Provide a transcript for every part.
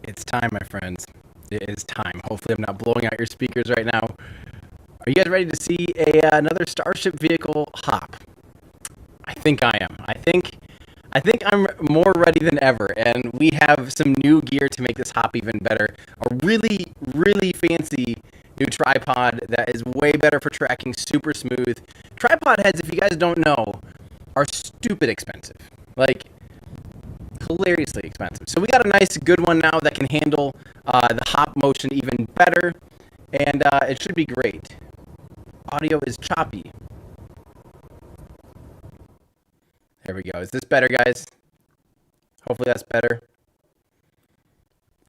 It's time, my friends. It is time. Hopefully, I'm not blowing out your speakers right now. Are you guys ready to see another Starship vehicle hop? I think I am. I think I'm more ready than ever, and we have some new gear to make this hop even better. A really, really fancy new tripod that is way better for tracking, super smooth. Tripod heads, if you guys don't know, are stupid expensive. Like, hilariously expensive. So we got a nice, good one now that can handle the hop motion even better, and it should be great. Audio is choppy. There we go. Is this better, guys? Hopefully that's better.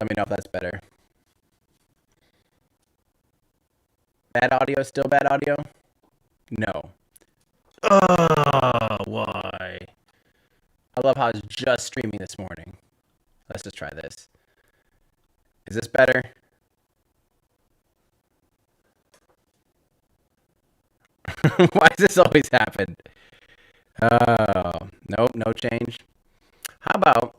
Let me know if that's better. Bad audio? Still bad audio? No. Oh, why? I love how I was just streaming this morning. Let's just try this. Is this better? Why does this always happen? Oh, nope, no change. How about,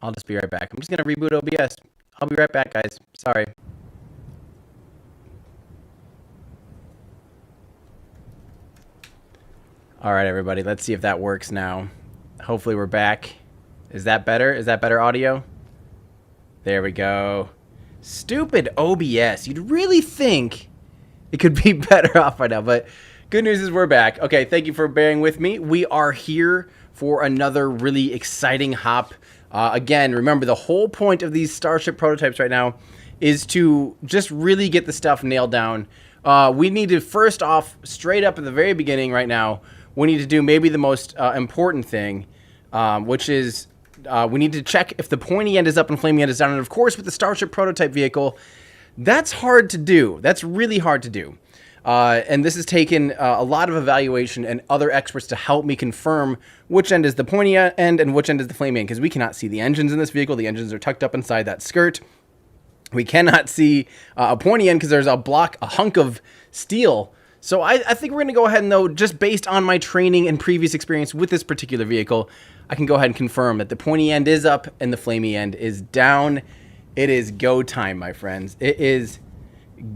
I'll just be right back. I'm just going to reboot OBS. I'll be right back, guys. Sorry. All right, everybody. Let's see if that works now. Hopefully we're back. Is that better? Is that better audio? There we go. Stupid OBS. You'd really think it could be better off right now, but good news is we're back. Okay, thank you for bearing with me. We are here for another really exciting hop. Again, remember the whole point of these Starship prototypes right now is to just really get the stuff nailed down. We need to first off, straight up at the very beginning right now, we need to do maybe the most important thing, which is we need to check if the pointy end is up and flaming end is down. And of course, with the Starship prototype vehicle, that's hard to do. That's really hard to do. And this has taken a lot of evaluation and other experts to help me confirm which end is the pointy end and which end is the flaming end, because we cannot see the engines in this vehicle. The engines are tucked up inside that skirt. We cannot see a pointy end because there's a hunk of steel. So I think we're going to go ahead and, though, just based on my training and previous experience with this particular vehicle, I can go ahead and confirm that the pointy end is up and the flaming end is down. It is go time, my friends. It is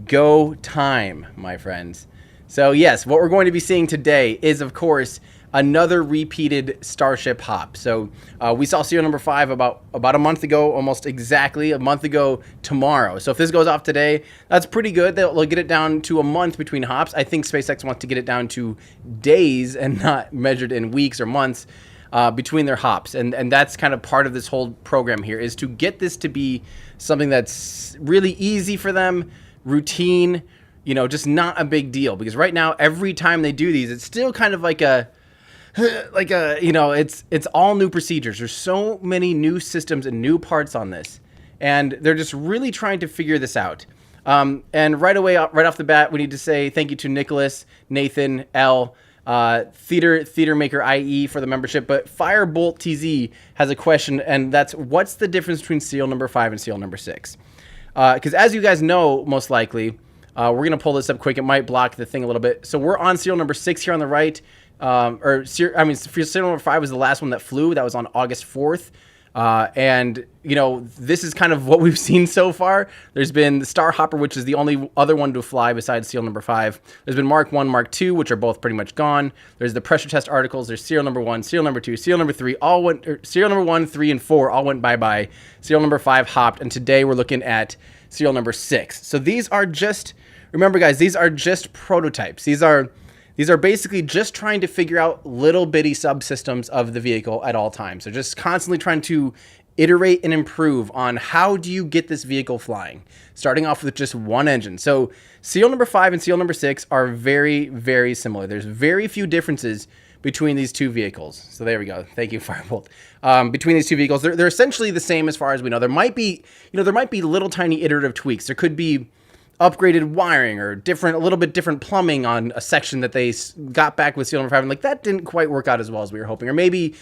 go time, my friends. So yes, what we're going to be seeing today is, of course, another repeated Starship hop. So we saw serial number 5 about a month ago, almost exactly a month ago tomorrow. So if this goes off today, that's pretty good. They'll get it down to a month between hops. I think SpaceX wants to get it down to days and not measured in weeks or months between their hops. And that's kind of part of this whole program here, is to get this to be something that's really easy for them, routine, you know, just not a big deal. Because right now, every time they do these, it's still kind of like a, you know, it's all new procedures. There's so many new systems and new parts on this, and they're just really trying to figure this out. And right away, right off the bat, we need to say thank you to Nicholas, Nathan, L, Theater Maker IE for the membership. But Firebolt TZ has a question, and that's, what's the difference between serial number 5 and serial number 6? Because as you guys know, most likely, we're going to pull this up quick. It might block the thing a little bit. So we're on serial number 6 here on the right. Serial number 5 was the last one that flew. That was on August 4th. And, you know, this is kind of what we've seen so far. There's been the Star Hopper, which is the only other one to fly besides serial number 5. There's been Mark 1, Mark 2, which are both pretty much gone. There's the pressure test articles. There's serial number 1, serial number 2, serial number 3, serial number 1, 3, and 4 all went bye-bye. Serial number 5 hopped, and today we're looking at serial number 6. So these are just, remember guys, these are just prototypes. These are basically just trying to figure out little bitty subsystems of the vehicle at all times. So just constantly trying to iterate and improve on how do you get this vehicle flying, starting off with just one engine. So serial number 5 and serial number 6 are very, very similar. There's very few differences between these two vehicles. So there we go. Thank you, Firebolt. Between these two vehicles, they're essentially the same as far as we know. There might be, you know, there might be little tiny iterative tweaks. There could be upgraded wiring or a little bit different plumbing on a section that they got back with serial number 5, and like that didn't quite work out as well as we were hoping. Or maybe,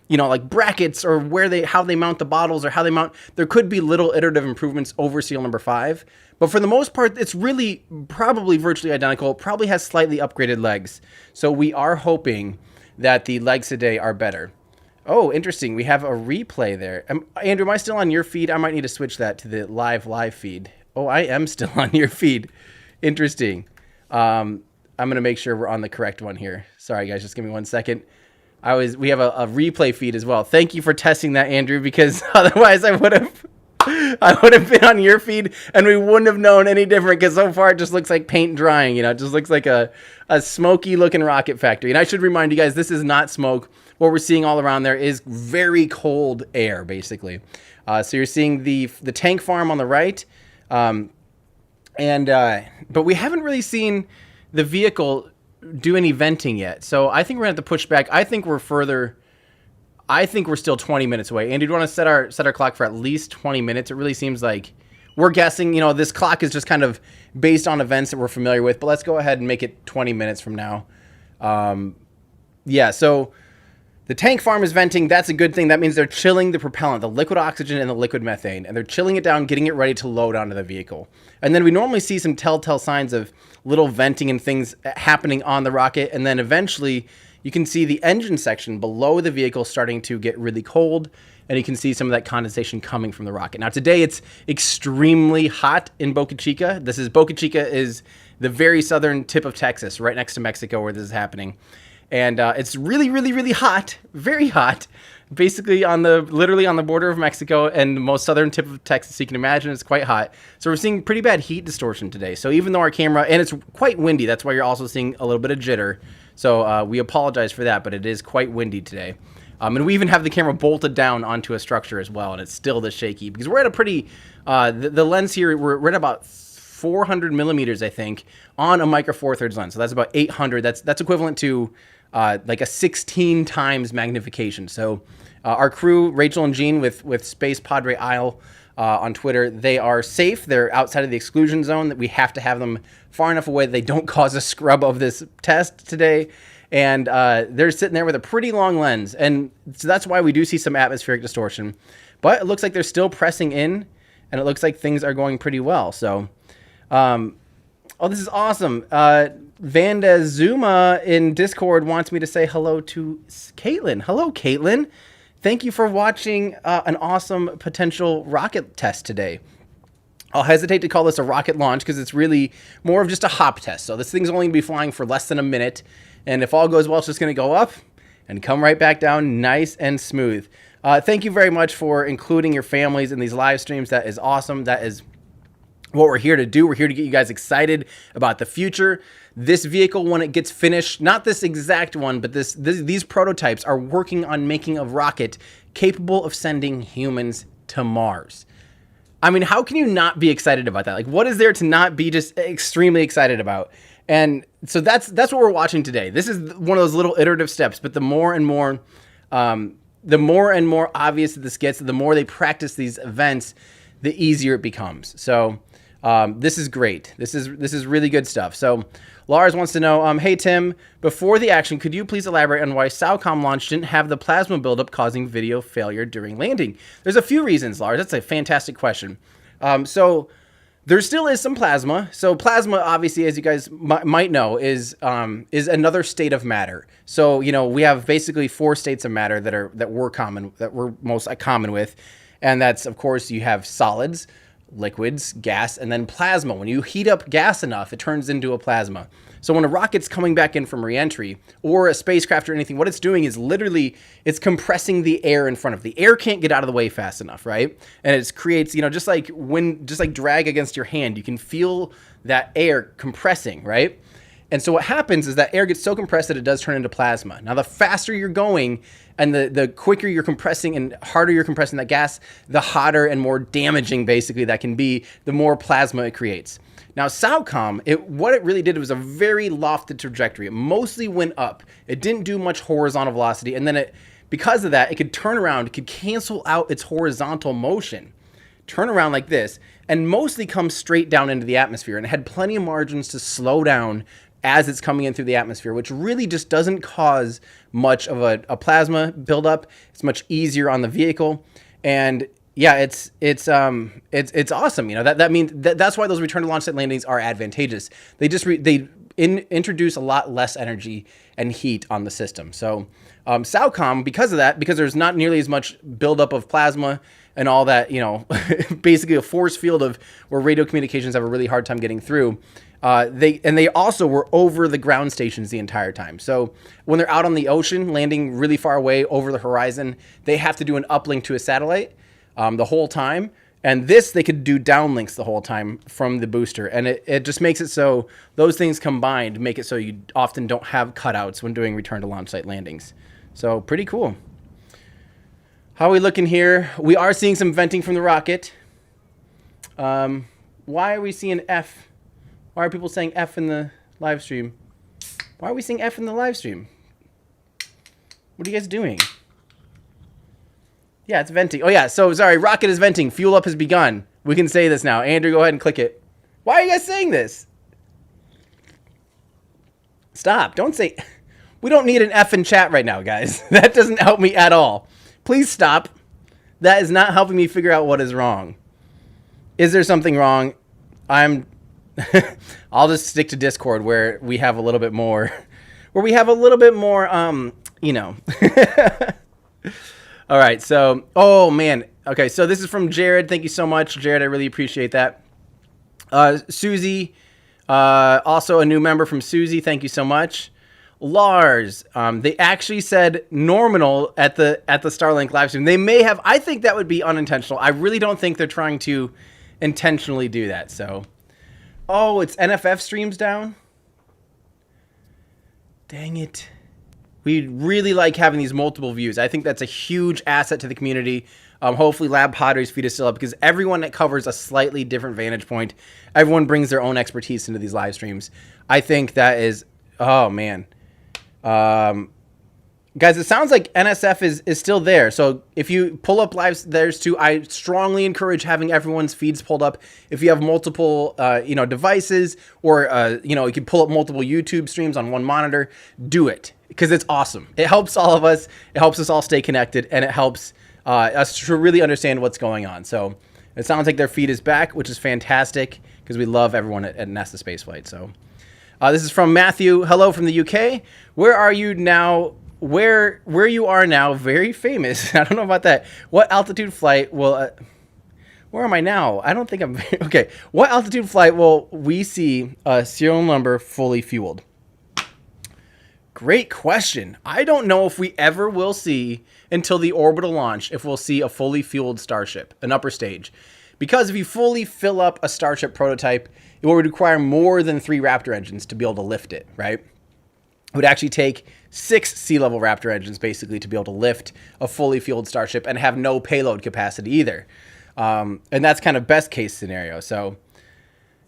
you know, like brackets or how they mount the bottles or how they mount. There could be little iterative improvements over serial number 5, but for the most part, it's really probably virtually identical. It probably has slightly upgraded legs. So we are hoping that the legs today are better. Oh, interesting. We have a replay there. Andrew, am I still on your feed? I might need to switch that to the live feed. Oh, I am still on your feed. Interesting. I'm going to make sure we're on the correct one here. Sorry, guys. Just give me 1 second. We have a replay feed as well. Thank you for testing that, Andrew, because otherwise I would have been on your feed and we wouldn't have known any different, because so far it just looks like paint drying. You know, it just looks like a smoky looking rocket factory. And I should remind you guys, this is not smoke. What we're seeing all around there is very cold air, basically. So you're seeing the tank farm on the right, but we haven't really seen the vehicle do any venting yet. So I think we're gonna have to push back. I think we're still 20 minutes away. Andy, do you want to set our clock for at least 20 minutes? It really seems like we're guessing. You know, this clock is just kind of based on events that we're familiar with. But let's go ahead and make it 20 minutes from now. Yeah. So the tank farm is venting. That's a good thing. That means they're chilling the propellant, the liquid oxygen and the liquid methane, and they're chilling it down, getting it ready to load onto the vehicle. And then we normally see some telltale signs of little venting and things happening on the rocket. And then eventually you can see the engine section below the vehicle starting to get really cold, and you can see some of that condensation coming from the rocket. Now today it's extremely hot in Boca Chica. Boca Chica is the very southern tip of Texas, right next to Mexico, where this is happening. And it's really, really, really hot, very hot, basically literally on the border of Mexico and the most southern tip of Texas. You can imagine it's quite hot. So we're seeing pretty bad heat distortion today. So even though our camera, and it's quite windy, that's why you're also seeing a little bit of jitter. So we apologize for that, but it is quite windy today. And we even have the camera bolted down onto a structure as well, and it's still this shaky because we're at a pretty, the lens here, we're at about 400 millimeters, I think, on a micro four thirds lens. So that's about 800. That's equivalent to like a 16 times magnification. So our crew, Rachel and Jean with Space Padre Isle on Twitter, they are safe. They're outside of the exclusion zone. That we have to have them far enough away that they don't cause a scrub of this test today. And they're sitting there with a pretty long lens. And so that's why we do see some atmospheric distortion. But it looks like they're still pressing in, and it looks like things are going pretty well. So, oh, this is awesome. Vanda Zuma in Discord wants me to say hello to Caitlin. Hello, Caitlin. Thank you for watching an awesome potential rocket test today. I'll hesitate to call this a rocket launch because it's really more of just a hop test. So this thing's only going to be flying for less than a minute. And if all goes well, it's just going to go up and come right back down nice and smooth. Thank you very much for including your families in these live streams. That is awesome. That is what we're here to do. We're here to get you guys excited about the future. This vehicle, when it gets finished, not this exact one, but these prototypes are working on making a rocket capable of sending humans to Mars. I mean, how can you not be excited about that? Like, what is there to not be just extremely excited about? And so that's what we're watching today. This is one of those little iterative steps, but the more and more obvious that this gets, the more they practice these events, the easier it becomes. So this is great. This is really good stuff. So Lars wants to know, hey Tim, before the action, could you please elaborate on why SAOCOM launch didn't have the plasma buildup causing video failure during landing? There's a few reasons, Lars. That's a fantastic question. So there still is some plasma. So plasma, obviously, as you guys might know, is another state of matter. So, you know, we have basically 4 states of matter that we're most common with. And that's, of course, you have solids, liquids, gas, and then plasma. When you heat up gas enough, it turns into a plasma. So when a rocket's coming back in from reentry, or a spacecraft or anything, what it's doing is literally, it's compressing the air in front of it. The air can't get out of the way fast enough, right? And it creates, you know, just like drag against your hand, you can feel that air compressing, right? And so what happens is that air gets so compressed that it does turn into plasma. Now, the faster you're going and the quicker you're compressing and harder you're compressing that gas, the hotter and more damaging, basically, that can be, the more plasma it creates. Now, SAOCOM, what it really did was a very lofted trajectory. It mostly went up. It didn't do much horizontal velocity. And then because of that, it could turn around, it could cancel out its horizontal motion, turn around like this, and mostly come straight down into the atmosphere. And it had plenty of margins to slow down as it's coming in through the atmosphere, which really just doesn't cause much of a plasma buildup. It's much easier on the vehicle. And yeah, it's awesome. You know, that means that's why those return to launch site landings are advantageous. They introduce a lot less energy and heat on the system. So SAOCOM, because of that, because there's not nearly as much buildup of plasma and all that, you know, basically a force field of where radio communications have a really hard time getting through. They also were over the ground stations the entire time. So when they're out on the ocean, landing really far away over the horizon, they have to do an uplink to a satellite the whole time. And this, they could do downlinks the whole time from the booster. And it just makes it so those things combined make it so you often don't have cutouts when doing return to launch site landings. So pretty cool. How are we looking here? We are seeing some venting from the rocket. Why are we seeing F? Why are people saying F in the live stream? Why are we seeing F in the live stream? What are you guys doing? Yeah, it's venting. Oh, yeah. So, sorry. Rocket is venting. Fuel up has begun. We can say this now. Andrew, go ahead and click it. Why are you guys saying this? Stop. Don't say... We don't need an F in chat right now, guys. That doesn't help me at all. Please stop. That is not helping me figure out what is wrong. Is there something wrong? I'll just stick to Discord where we have a little bit more... you know... All right, so, oh, man. Okay, so this is from Jared. Thank you so much, Jared. I really appreciate that. Susie, also a new member from Susie. Thank you so much. Lars, they actually said nominal at the Starlink live stream. They may have. I think that would be unintentional. I really don't think they're trying to intentionally do that. So, oh, it's NFF streams down. Dang it. We really like having these multiple views. I think that's a huge asset to the community. Hopefully Lab Padres feed is still up because everyone that covers a slightly different vantage point, everyone brings their own expertise into these live streams. I think that is, oh man. Guys, it sounds like NSF is still there. So if you pull up lives, there's too. I strongly encourage having everyone's feeds pulled up. If you have multiple, devices or, you can pull up multiple YouTube streams on one monitor, do it. Because it's awesome. It helps all of us. It helps us all stay connected, and it helps us to really understand what's going on. So it sounds like their feed is back, which is fantastic because we love everyone at NASA Spaceflight. So this is from Matthew. Hello from the UK. Where are you now? Where you are now? Very famous. I don't know about that. What altitude flight will? Where am I now? I don't think I'm okay. What altitude flight will we see a serial number fully fueled? Great question. I don't know if we ever will see until the orbital launch if we'll see a fully fueled Starship, an upper stage. Because if you fully fill up a Starship prototype, it will require more than 3 Raptor engines to be able to lift it, right? It would actually take 6 sea-level Raptor engines basically to be able to lift a fully fueled Starship and have no payload capacity either. And that's kind of best case scenario. So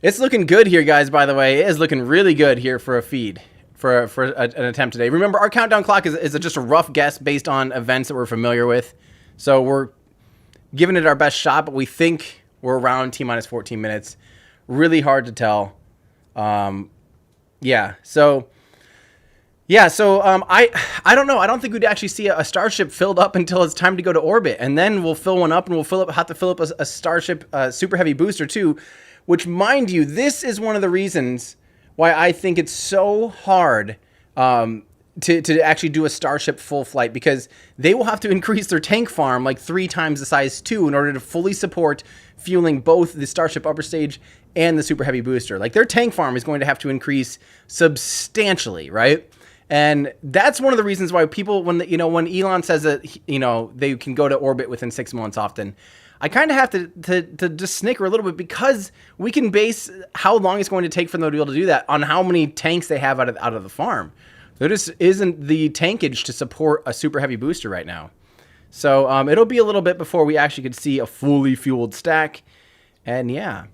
it's looking good here, guys, by the way. It is looking really good here for a feed. For an attempt today. Remember, our countdown clock is just a rough guess based on events that we're familiar with. So we're giving it our best shot, but we think we're around T-minus 14 minutes. Really hard to tell. I don't know. I don't think we'd actually see a Starship filled up until it's time to go to orbit. And then we'll fill one up, and we'll have to fill up a Starship Super Heavy booster too, which, mind you, this is one of the reasons why I think it's so hard to actually do a Starship full flight, because they will have to increase their tank farm like 3 times the size too in order to fully support fueling both the Starship upper stage and the Super Heavy booster. Like, their tank farm is going to have to increase substantially, right? And that's one of the reasons why people, when Elon says that, they can go to orbit within 6 months often, I kind of have to just snicker a little bit, because we can base how long it's going to take for them to be able to do that on how many tanks they have out of the farm. There just isn't the tankage to support a Super Heavy booster right now. So it'll be a little bit before we actually could see a fully fueled stack. And yeah.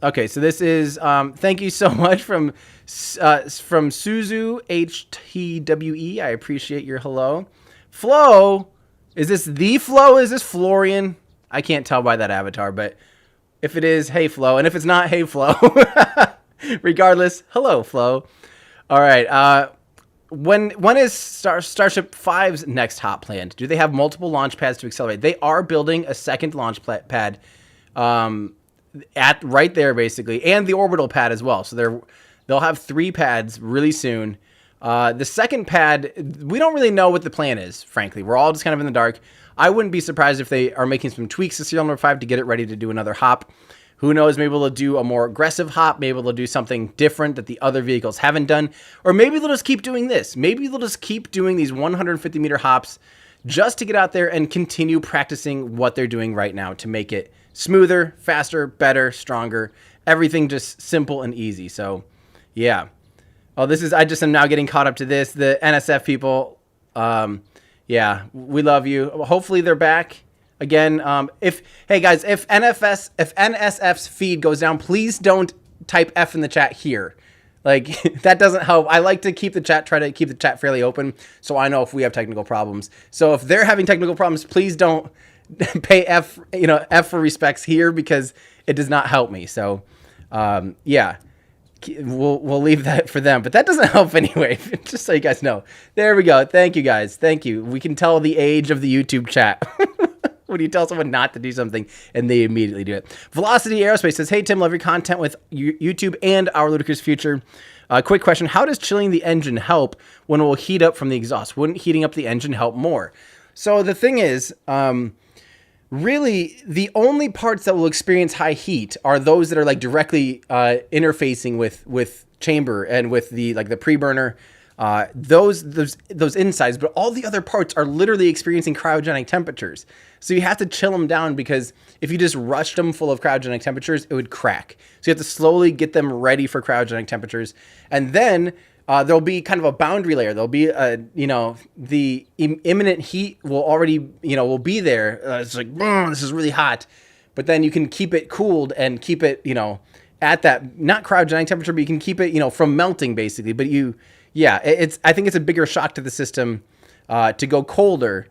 Okay, so this is, thank you so much from Suzu HTWE. I appreciate your hello. Flo. Is this the Flo? Is this Florian? I can't tell by that avatar, but if it is, hey Flo. And if it's not, hey Flo. Regardless, hello Flo. All right. When is Starship 5's next hop planned? Do they have multiple launch pads to accelerate? They are building a second launch pad right there basically, and the orbital pad as well. So They'll have 3 pads really soon. The second pad, we don't really know what the plan is, frankly. We're all just kind of in the dark. I wouldn't be surprised if they are making some tweaks to serial number 5 to get it ready to do another hop. Who knows, maybe they'll do a more aggressive hop. Maybe they'll do something different that the other vehicles haven't done. Or maybe they'll just keep doing this. Maybe they'll just keep doing these 150-meter hops just to get out there and continue practicing what they're doing right now to make it smoother, faster, better, stronger. Everything just simple and easy. So, yeah. Oh, I just am now getting caught up to this. The NSF people, yeah, we love you. Hopefully they're back again. Hey guys, if NSF's feed goes down, please don't type F in the chat here. Like, that doesn't help. I like to try to keep the chat fairly open so I know if we have technical problems. So if they're having technical problems, please don't pay F for respects here, because it does not help me. So, yeah, we'll leave that for them, but that doesn't help anyway, just so you guys know. There we go. Thank you guys. Thank you. We can tell the age of the YouTube chat. When you tell someone not to do something and they immediately do it. Velocity Aerospace says, hey, Tim, love your content with YouTube and Our Ludicrous Future. Quick question. How does chilling the engine help when it will heat up from the exhaust? Wouldn't heating up the engine help more? So the thing is, really, the only parts that will experience high heat are those that are like directly interfacing with chamber and with the pre-burner. Those insides, but all the other parts are literally experiencing cryogenic temperatures. So you have to chill them down, because if you just rushed them full of cryogenic temperatures, it would crack. So you have to slowly get them ready for cryogenic temperatures. And then there'll be kind of a boundary layer. There'll be the imminent heat will already, will be there. It's like, this is really hot. But then you can keep it cooled and keep it, at that, not cryogenic temperature, but you can keep it, from melting basically. But I think it's a bigger shock to the system to go colder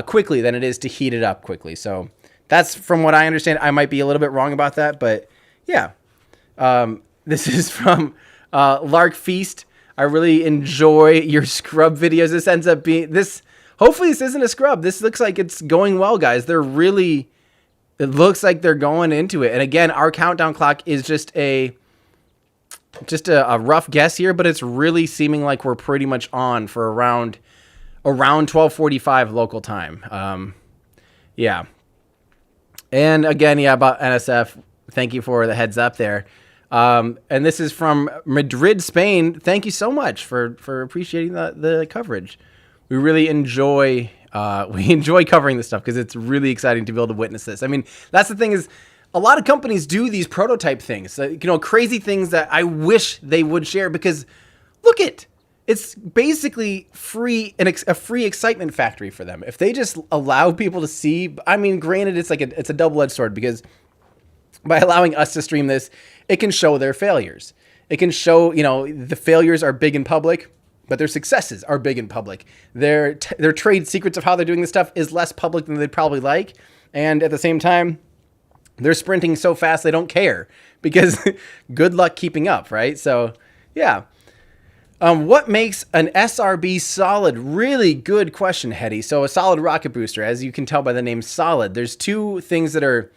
quickly than it is to heat it up quickly. So that's from what I understand. I might be a little bit wrong about that, but yeah. This is from Lark Feast. I really enjoy your scrub videos. This ends up being hopefully this isn't a scrub. This looks like it's going well, guys. It looks like they're going into it. And again, our countdown clock is just a rough guess here, but it's really seeming like we're pretty much on for around 12:45 local time. Yeah. And again, about NSF, thank you for the heads up there. And this is from Madrid, Spain. Thank you so much for appreciating the coverage. We really enjoy covering this stuff, because it's really exciting to be able to witness this. I mean, that's the thing is, a lot of companies do these prototype things, crazy things that I wish they would share, because look it's basically a free excitement factory for them. If they just allow people to see, I mean, granted, it's a double-edged sword, because by allowing us to stream this, it can show their failures. It can show, the failures are big in public, but their successes are big in public. Their trade secrets of how they're doing this stuff is less public than they'd probably like. And at the same time, they're sprinting so fast they don't care, because good luck keeping up, right? So, yeah. What makes an SRB solid? Really good question, Hetty. So a solid rocket booster, as you can tell by the name solid, there's 2 things that are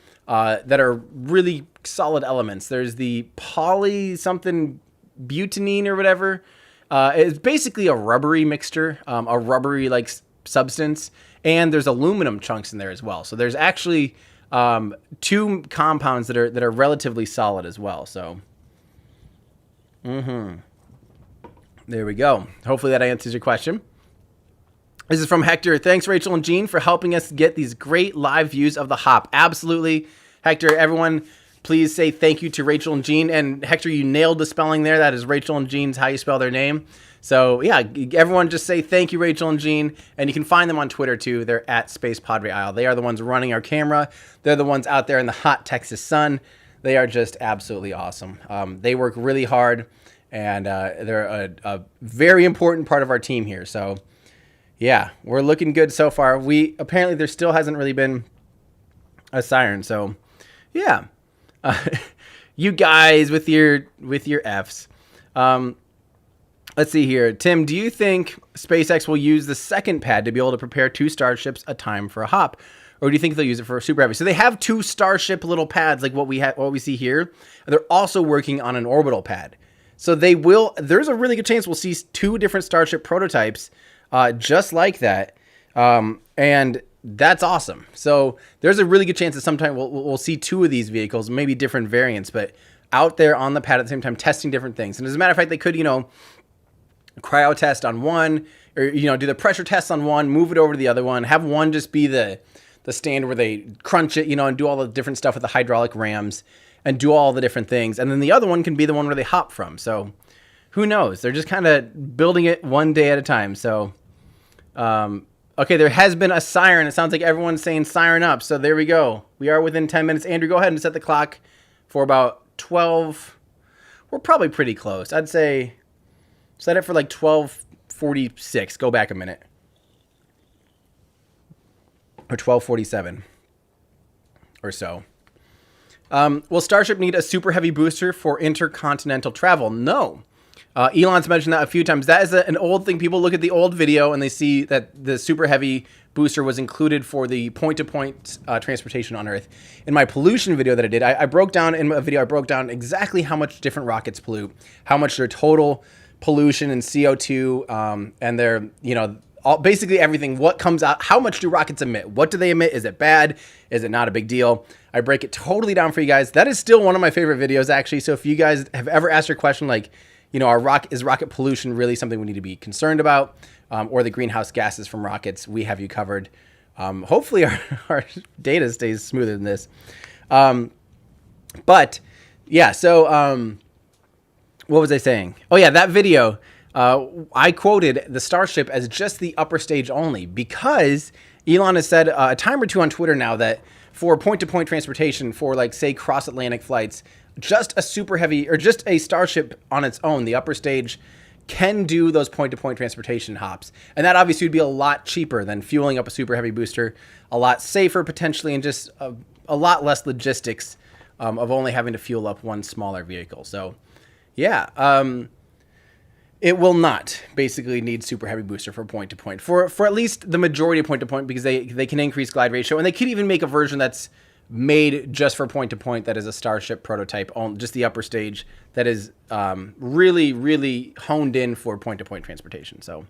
really solid elements. There's the poly something butene or whatever. It's basically a rubbery mixture, a rubbery substance, and there's aluminum chunks in there as well. So there's actually 2 compounds that are relatively solid as well. So, there we go. Hopefully that answers your question. This is from Hector. Thanks, Rachel and Jean, for helping us get these great live views of the hop. Absolutely, Hector. Everyone, please say thank you to Rachel and Jean. And Hector, you nailed the spelling there. That is Rachel and Jean's how you spell their name. So yeah, everyone just say thank you, Rachel and Jean. And you can find them on Twitter too. They're at Space Padre Isle. They are the ones running our camera. They're the ones out there in the hot Texas sun. They are just absolutely awesome. They work really hard, and they're a very important part of our team here. So yeah, we're looking good so far. Apparently there still hasn't really been a siren. So yeah, you guys with your Fs. Let's see here. Tim, do you think SpaceX will use the second pad to be able to prepare 2 Starships a time for a hop? Or do you think they'll use it for a Super Heavy? So they have 2 Starship little pads like what we see here. They're also working on an orbital pad. So there's a really good chance we'll see 2 different Starship prototypes just like that. And that's awesome. So there's a really good chance that sometime we'll see 2 of these vehicles, maybe different variants, but out there on the pad at the same time testing different things. And as a matter of fact, they could, cryo test on one, or, do the pressure test on one, move it over to the other one, have one just be the stand where they crunch it, and do all the different stuff with the hydraulic rams and do all the different things. And then the other one can be the one where they hop from. So who knows? They're just kind of building it one day at a time. So, okay, there has been a siren. It sounds like everyone's saying siren up. So there we go. We are within 10 minutes. Andrew, go ahead and set the clock for about 12. We're probably pretty close. I'd say set it for like 12:46. Go back a minute. Or 12:47 or so. Will Starship need a super heavy booster for intercontinental travel? No. Elon's mentioned that a few times. That is an old thing. People look at the old video and they see that the super heavy booster was included for the point-to-point transportation on Earth. In my pollution video that I did, I broke down exactly how much different rockets pollute, how much their total pollution and CO2, and their, basically everything, what comes out, how much do rockets emit? What do they emit? Is it bad? Is it not a big deal? I break it totally down for you guys. That is still one of my favorite videos, actually. So if you guys have ever asked your question, like, is rocket pollution really something we need to be concerned about? Or the greenhouse gases from rockets, we have you covered. Hopefully our data stays smoother than this. But yeah, so what was I saying? Oh yeah, that video, I quoted the Starship as just the upper stage only, because Elon has said a time or two on Twitter now that for point-to-point transportation for, like, say, cross-Atlantic flights, just a super heavy, or just a Starship on its own, the upper stage, can do those point-to-point transportation hops. And that obviously would be a lot cheaper than fueling up a super heavy booster, a lot safer potentially, and just a lot less logistics of only having to fuel up one smaller vehicle. So yeah, it will not basically need super heavy booster for point-to-point, for at least the majority of point-to-point, because they can increase glide ratio, and they could even make a version that's made just for point-to-point that is a Starship prototype, just the upper stage, that is really, really honed in for point-to-point transportation. So,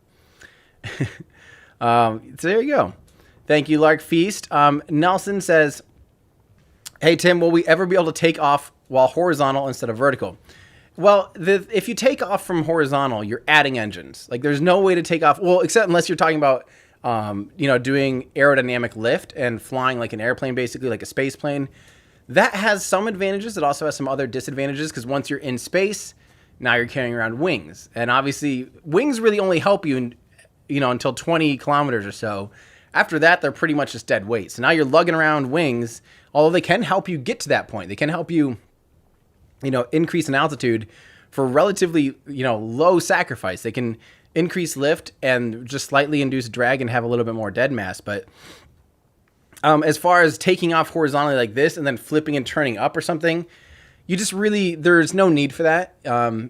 so there you go. Thank you, Lark Feast. Nelson says, hey, Tim, will we ever be able to take off while horizontal instead of vertical? Well, if you take off from horizontal, you're adding engines. Like, there's no way to take off, well, except unless you're talking about doing aerodynamic lift and flying like an airplane, basically like a space plane. That has some advantages. It also has some other disadvantages, because once you're in space, now you're carrying around wings. And obviously, wings really only help you, until 20 kilometers or so. After that, they're pretty much just dead weight. So now you're lugging around wings, although they can help you get to that point. They can help you, increase in altitude for relatively, low sacrifice. They can increase lift and just slightly induce drag and have a little bit more dead mass. But as far as taking off horizontally like this and then flipping and turning up or something, there's no need for that.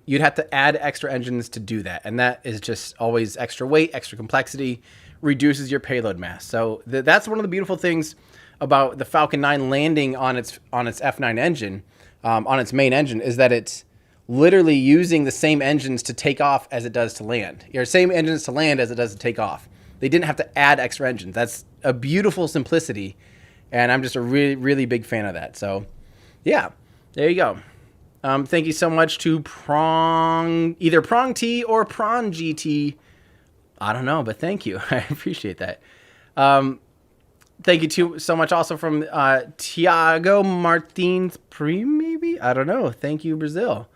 You'd have to add extra engines to do that. And that is just always extra weight, extra complexity, reduces your payload mass. So that's one of the beautiful things about the Falcon 9 landing on its F9 engine, on its main engine, is that it's literally using the same engines to take off as it does to land. Same engines to land as it does to take off. They didn't have to add extra engines. That's a beautiful simplicity, and I'm just a really, really big fan of that. So, yeah, there you go. Thank you so much to either Prong T or Prawn GT. I don't know, but thank you. I appreciate that. Thank you so much also from Tiago Martins maybe? I don't know. Thank you, Brazil.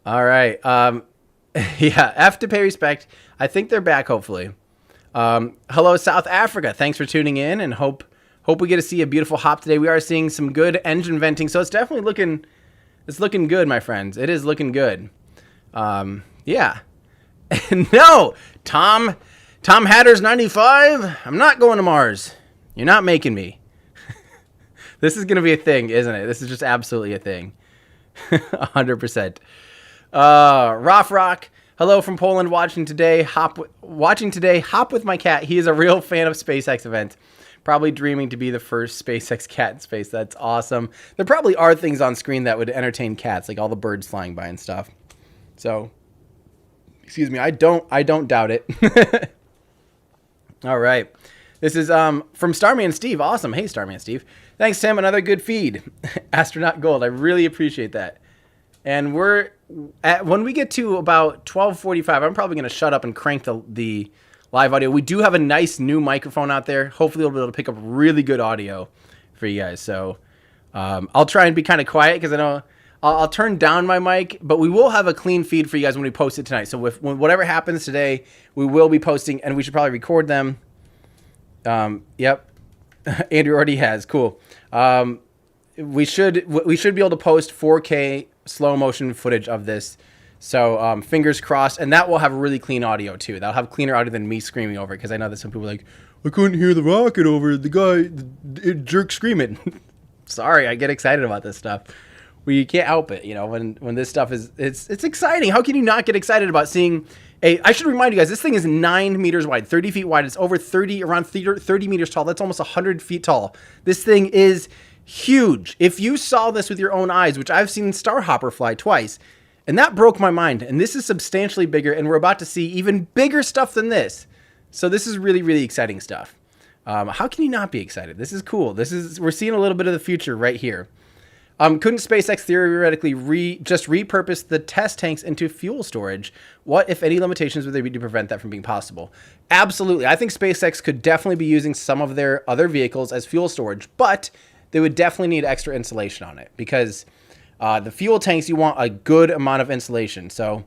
All right. Yeah, F to pay respect. I think they're back, hopefully. Hello, South Africa. Thanks for tuning in, and hope we get to see a beautiful hop today. We are seeing some good engine venting, so it's definitely looking good, my friends. It is looking good. Yeah. No, Tom Hatter's 95. I'm not going to Mars. You're not making me. This is going to be a thing, isn't it? This is just absolutely a thing. 100%. Rough Rock, hello from Poland, watching today. Hop with my cat. He is a real fan of SpaceX events. Probably dreaming to be the first SpaceX cat in space. That's awesome. There probably are things on screen that would entertain cats, like all the birds flying by and stuff. So, excuse me, I don't doubt it. All right. This is from Starman Steve. Awesome. Hey, Starman Steve. Thanks, Tim. Another good feed. Astronaut Gold. I really appreciate that. And when we get to about 12:45, I'm probably going to shut up and crank the live audio. We do have a nice new microphone out there. Hopefully, we'll be able to pick up really good audio for you guys. So I'll try and be kind of quiet because I know I'll turn down my mic, but we will have a clean feed for you guys when we post it tonight. So whatever happens today, we will be posting, and we should probably record them. Yep. Andrew already has. Cool. We should be able to post 4K slow motion footage of this. So fingers crossed, and that will have really clean audio too. That'll have cleaner audio than me screaming over it, because I know that some people are like, I couldn't hear the rocket over the jerk screaming. Sorry, I get excited about this stuff. You can't help it, when this stuff it's exciting. How can you not get excited about seeing I should remind you guys, this thing is 9 meters wide, 30 feet wide. It's over around 30 meters tall. That's almost 100 feet tall. This thing is huge. If you saw this with your own eyes, which I've seen Starhopper fly twice, and that broke my mind. And this is substantially bigger, and we're about to see even bigger stuff than this. So this is really, really exciting stuff. How can you not be excited? This is cool. We're seeing a little bit of the future right here. Couldn't SpaceX theoretically just repurpose the test tanks into fuel storage? What, if any, limitations would there be to prevent that from being possible? Absolutely. I think SpaceX could definitely be using some of their other vehicles as fuel storage, but they would definitely need extra insulation on it, because the fuel tanks, you want a good amount of insulation. So,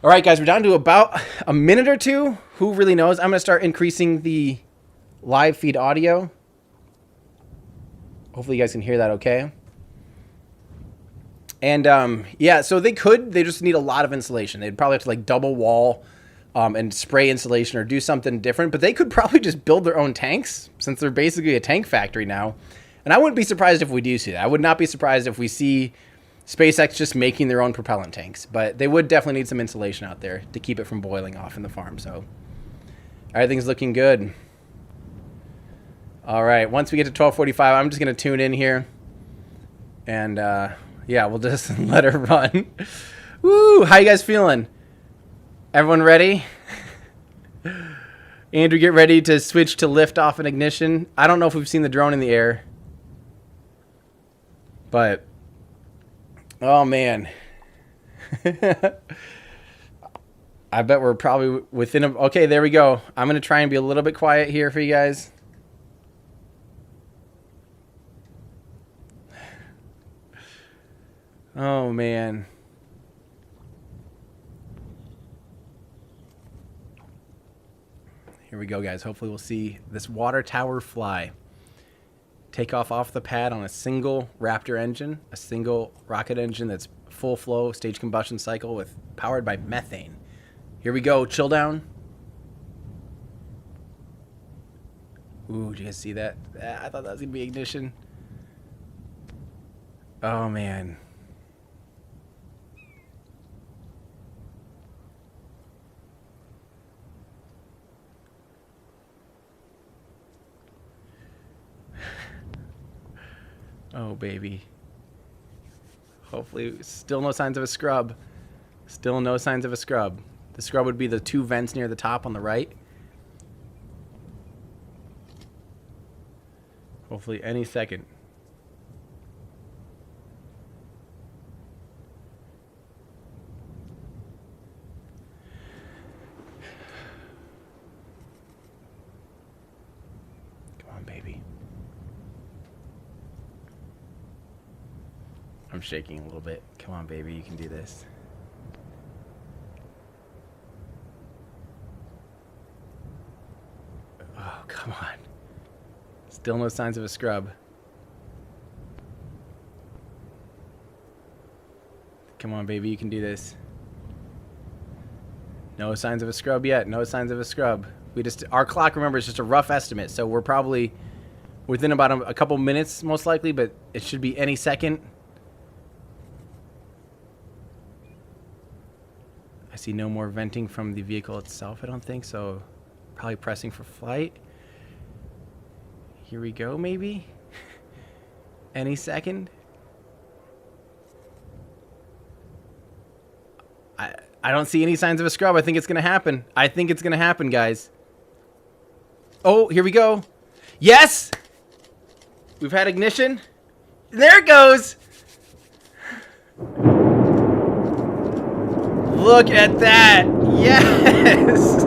all right, guys, we're down to about a minute or two. Who really knows? I'm going to start increasing the live feed audio. Hopefully you guys can hear that okay. And yeah, so they just need a lot of insulation. They'd probably have to double wall and spray insulation or do something different, but they could probably just build their own tanks, since they're basically a tank factory now. And I wouldn't be surprised if we do see that. I would not be surprised if we see SpaceX just making their own propellant tanks, but they would definitely need some insulation out there to keep it from boiling off in the farm. So everything's looking good. All right, once we get to 12:45, I'm just going to tune in here. And yeah, we'll just let her run. Woo! How you guys feeling? Everyone ready? Andrew, get ready to switch to liftoff and ignition. I don't know if we've seen the drone in the air, but oh man. I bet we're probably within okay, there we go. I'm going to try and be a little bit quiet here for you guys. Oh, man. Here we go, guys. Hopefully we'll see this water tower fly. Take off the pad on a single Raptor engine, a single rocket engine that's full flow stage combustion cycle powered by methane. Here we go. Chill down. Ooh, did you guys see that? I thought that was going to be ignition. Oh, man. Oh, baby. Hopefully, still no signs of a scrub. Still no signs of a scrub. The scrub would be the 2 vents near the top on the right. Hopefully, any second. Come on, baby. I'm shaking a little bit. Come on, baby, you can do this. Oh, come on. Still no signs of a scrub. Come on, baby, you can do this. No signs of a scrub yet. No signs of a scrub. Our clock, remember, is just a rough estimate, so we're probably within about a couple minutes, most likely, but it should be any second. I see no more venting from the vehicle itself, I don't think, so probably pressing for flight. Here we go, maybe? Any second? I don't see any signs of a scrub. I think it's going to happen. I think it's going to happen, guys. Oh, here we go. Yes! We've had ignition. There it goes! Look at that! Yes!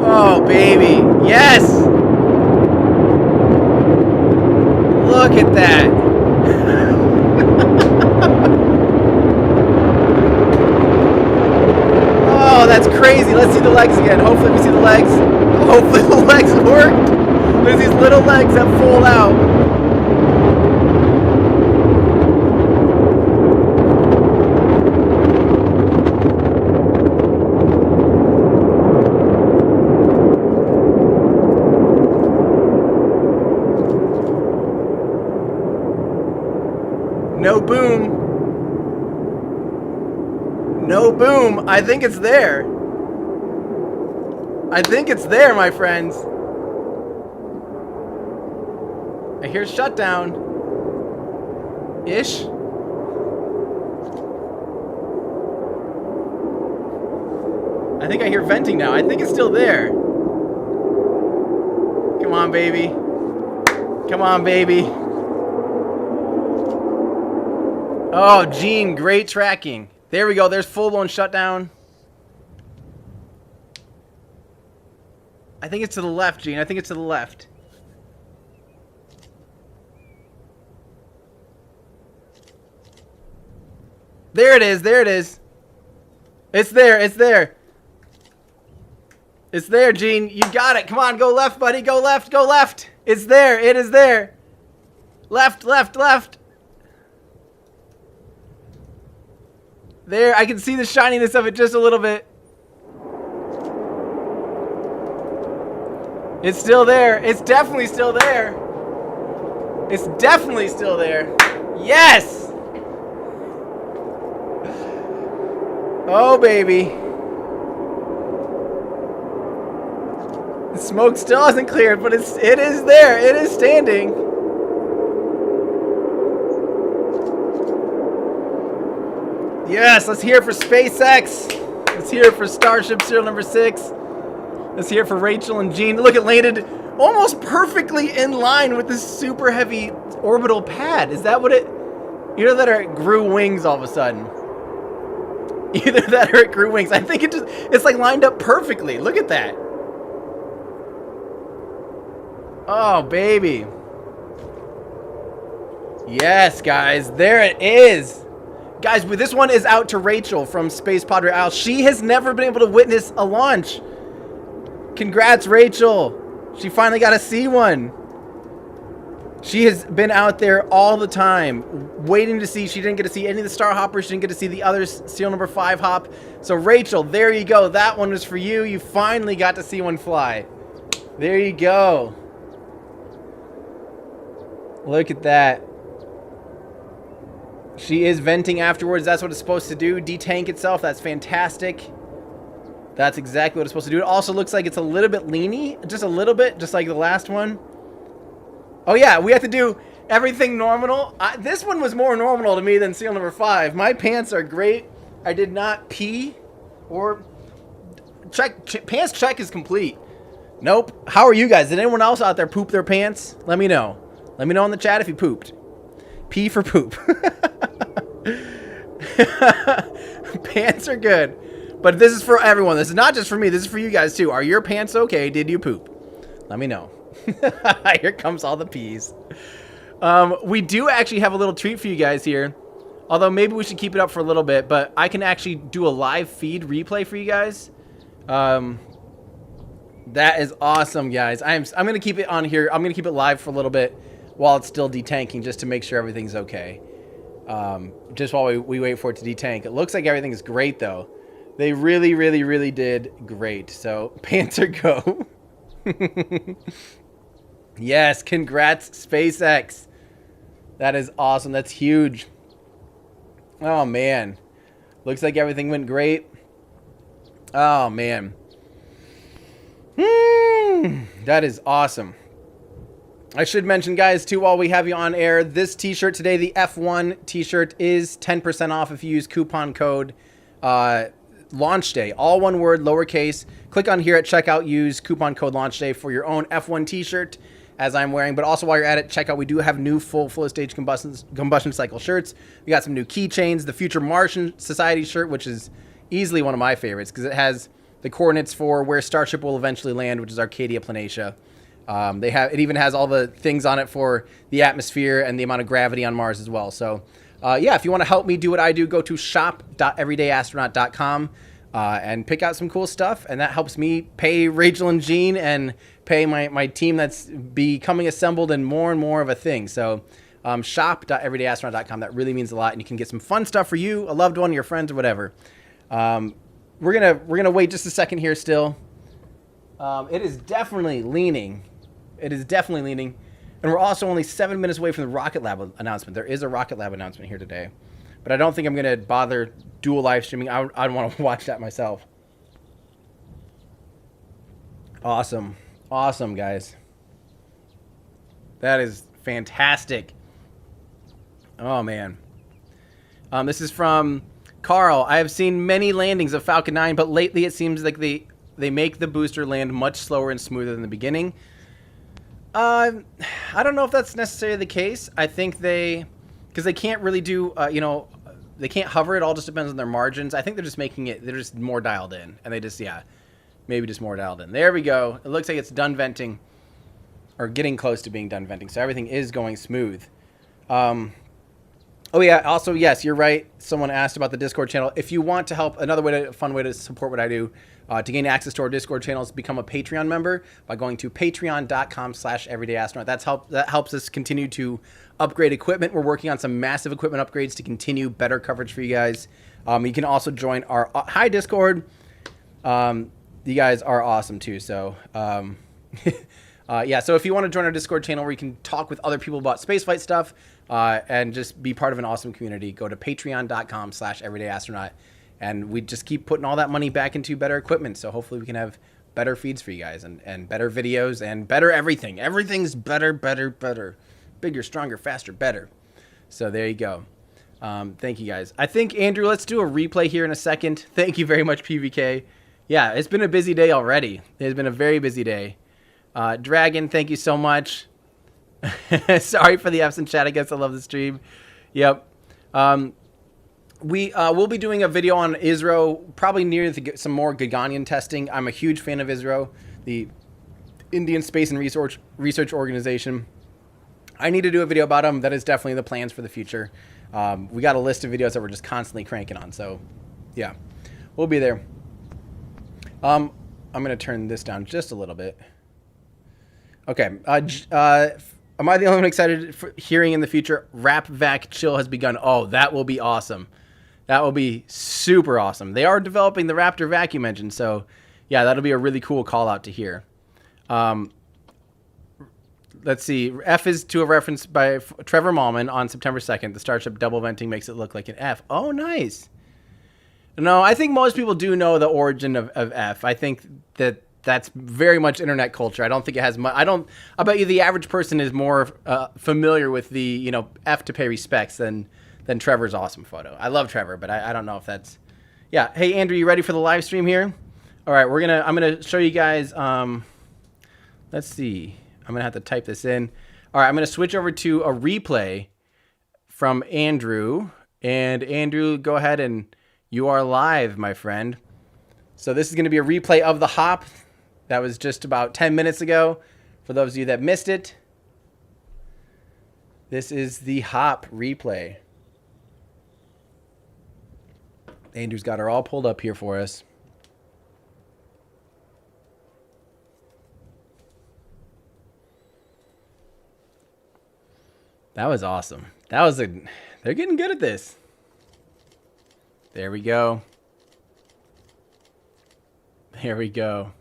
Oh, baby. Yes! Look at that! Oh, that's crazy. Let's see the legs again. Hopefully we see the legs. Hopefully the legs work. There's these little legs that fold out. No boom. No boom. I think it's there. I think it's there, my friends. I hear shutdown. Ish. I think I hear venting now. I think it's still there. Come on, baby. Come on, baby. Oh, Gene, great tracking. There we go. There's full-blown shutdown. I think it's to the left, Gene. I think it's to the left. There it is. There it is. It's there. It's there. It's there, Gene. You got it. Come on. Go left, buddy. Go left. Go left. It's there. It is there. Left, left, left. There. I can see the shininess of it just a little bit. It's still there. It's definitely still there. It's definitely still there. Yes! Oh, baby. The smoke still hasn't cleared, but it is there. It is standing. Yes, let's hear it for SpaceX. Let's hear it for Starship serial number 6. Let's hear it for Rachel and Gene. Look, it landed almost perfectly in line with this super heavy orbital pad. Is that what it... Either that or it grew wings all of a sudden. Either that or it grew wings. I think it's like lined up perfectly. Look at that. Oh, baby. Yes, guys. There it is. Guys, this one is out to Rachel from Space Spadre Isle. She has never been able to witness a launch. Congrats, Rachel. She finally got to see one. She has been out there all the time, waiting to see. She didn't get to see any of the star hoppers. She didn't get to see the other serial number 5 hop. So, Rachel, there you go. That one was for you. You finally got to see one fly. There you go. Look at that. She is venting afterwards. That's what it's supposed to do. Detank itself. That's fantastic. That's exactly what it's supposed to do. It also looks like it's a little bit leany. Just a little bit. Just like the last one. Oh, yeah. We have to do everything normal. This one was more normal to me than serial number 5. My pants are great. I did not pee or check. Pants check is complete. Nope. How are you guys? Did anyone else out there poop their pants? Let me know. Let me know in the chat if you pooped. Pee for poop. Pants are good. But this is for everyone. This is not just for me. This is for you guys too. Are your pants okay? Did you poop? Let me know. Here comes all the peas. We do actually have a little treat for you guys here. Although maybe we should keep it up for a little bit. But I can actually do a live feed replay for you guys. That is awesome, guys. I'm going to keep it on here. I'm going to keep it live for a little bit while it's still detanking, just to make sure everything's okay. Just while we wait for it to detank. It looks like everything is great, though. They really, really, really did great. So, pants are go. Yes, congrats, SpaceX. That is awesome. That's huge. Oh, man. Looks like everything went great. Oh, man. That is awesome. I should mention, guys, too, while we have you on air, this t-shirt today, the F1 t-shirt, is 10% off if you use coupon code launch day, all one word, lowercase. Click on here at checkout, use coupon code launch day for your own F1 t-shirt, as I'm wearing. But also, while you're at it, check out, we do have new full stage combustion cycle shirts. We got some new keychains, the Future Martian Society shirt, which is easily one of my favorites because it has the coordinates for where Starship will eventually land, which is Arcadia Planitia. It even has all the things on it for the atmosphere and the amount of gravity on Mars as well. So, yeah, if you want to help me do what I do, go to shop.everydayastronaut.com and pick out some cool stuff. And that helps me pay Rachel and Jean and pay my team that's becoming assembled and more of a thing. So, shop.everydayastronaut.com. That really means a lot. And you can get some fun stuff for you, a loved one, your friends, or whatever. We're gonna wait just a second here still. It is definitely leaning. It is definitely leaning. And we're also only 7 minutes away from the Rocket Lab announcement. There is a Rocket Lab announcement here today. But I don't think I'm going to bother dual live streaming. I want to watch that myself. Awesome. Awesome, guys. That is fantastic. Oh, man. This is from Carl. I have seen many landings of Falcon 9, but lately it seems like they make the booster land much slower and smoother than the beginning. I don't know if that's necessarily the case. I think because they can't really do, they can't hover. It all just depends on their margins. I think they're just more dialed in. And they just, maybe just more dialed in. There we go. It looks like it's done venting, or getting close to being done venting. So everything is going smooth. Oh, yeah. Also, yes, you're right. Someone asked about the Discord channel. If you want to help, fun way to support what I do, to gain access to our Discord channels, become a Patreon member by going to patreon.com/everydayastronaut. That helps us continue to upgrade equipment. We're working on some massive equipment upgrades to continue better coverage for you guys. You can also join our Hi Discord. You guys are awesome too. So, yeah. So if you want to join our Discord channel where you can talk with other people about spaceflight stuff and just be part of an awesome community, go to patreon.com/everydayastronaut. And we just keep putting all that money back into better equipment. So hopefully we can have better feeds for you guys and better videos and better everything. Everything's better. Bigger, stronger, faster, better. So there you go. Thank you, guys. I think, Andrew, let's do a replay here in a second. Thank you very much, PVK. Yeah, it's been a busy day already. It's been a very busy day. Dragon, thank you so much. Sorry for the absent chat. I guess I love the stream. Yep. We'll be doing a video on ISRO, probably near some more Gaganyaan testing. I'm a huge fan of ISRO, the Indian Space and Research Organization. I need to do a video about them. That is definitely the plans for the future. We got a list of videos that we're just constantly cranking on. So, yeah, we'll be there. I'm going to turn this down just a little bit. Okay. Am I the only one excited for hearing in the future? Rap Vac Chill has begun. Oh, that will be awesome. That will be super awesome. They are developing the Raptor vacuum engine, so yeah, that'll be a really cool call out to hear. Let's see. F is to a reference by Trevor Mallman on September 2nd. The Starship double venting makes it look like an F. Oh, nice. No, I think most people do know the origin of F. I think that's very much internet culture. I don't think it has much. I bet you the average person is more familiar with the F to pay respects than Trevor's awesome photo. I love Trevor, but I don't know if that's. Yeah. Hey Andrew, you ready for the live stream here? All right, I'm gonna show you guys. Let's see. I'm gonna have to type this in. All right, I'm gonna switch over to a replay from Andrew. And Andrew, go ahead and you are live, my friend. So this is gonna be a replay of the hop. That was just about 10 minutes ago. For those of you that missed it, this is the hop replay. Andrew's got her all pulled up here for us. That was awesome. They're getting good at this. There we go. There we go.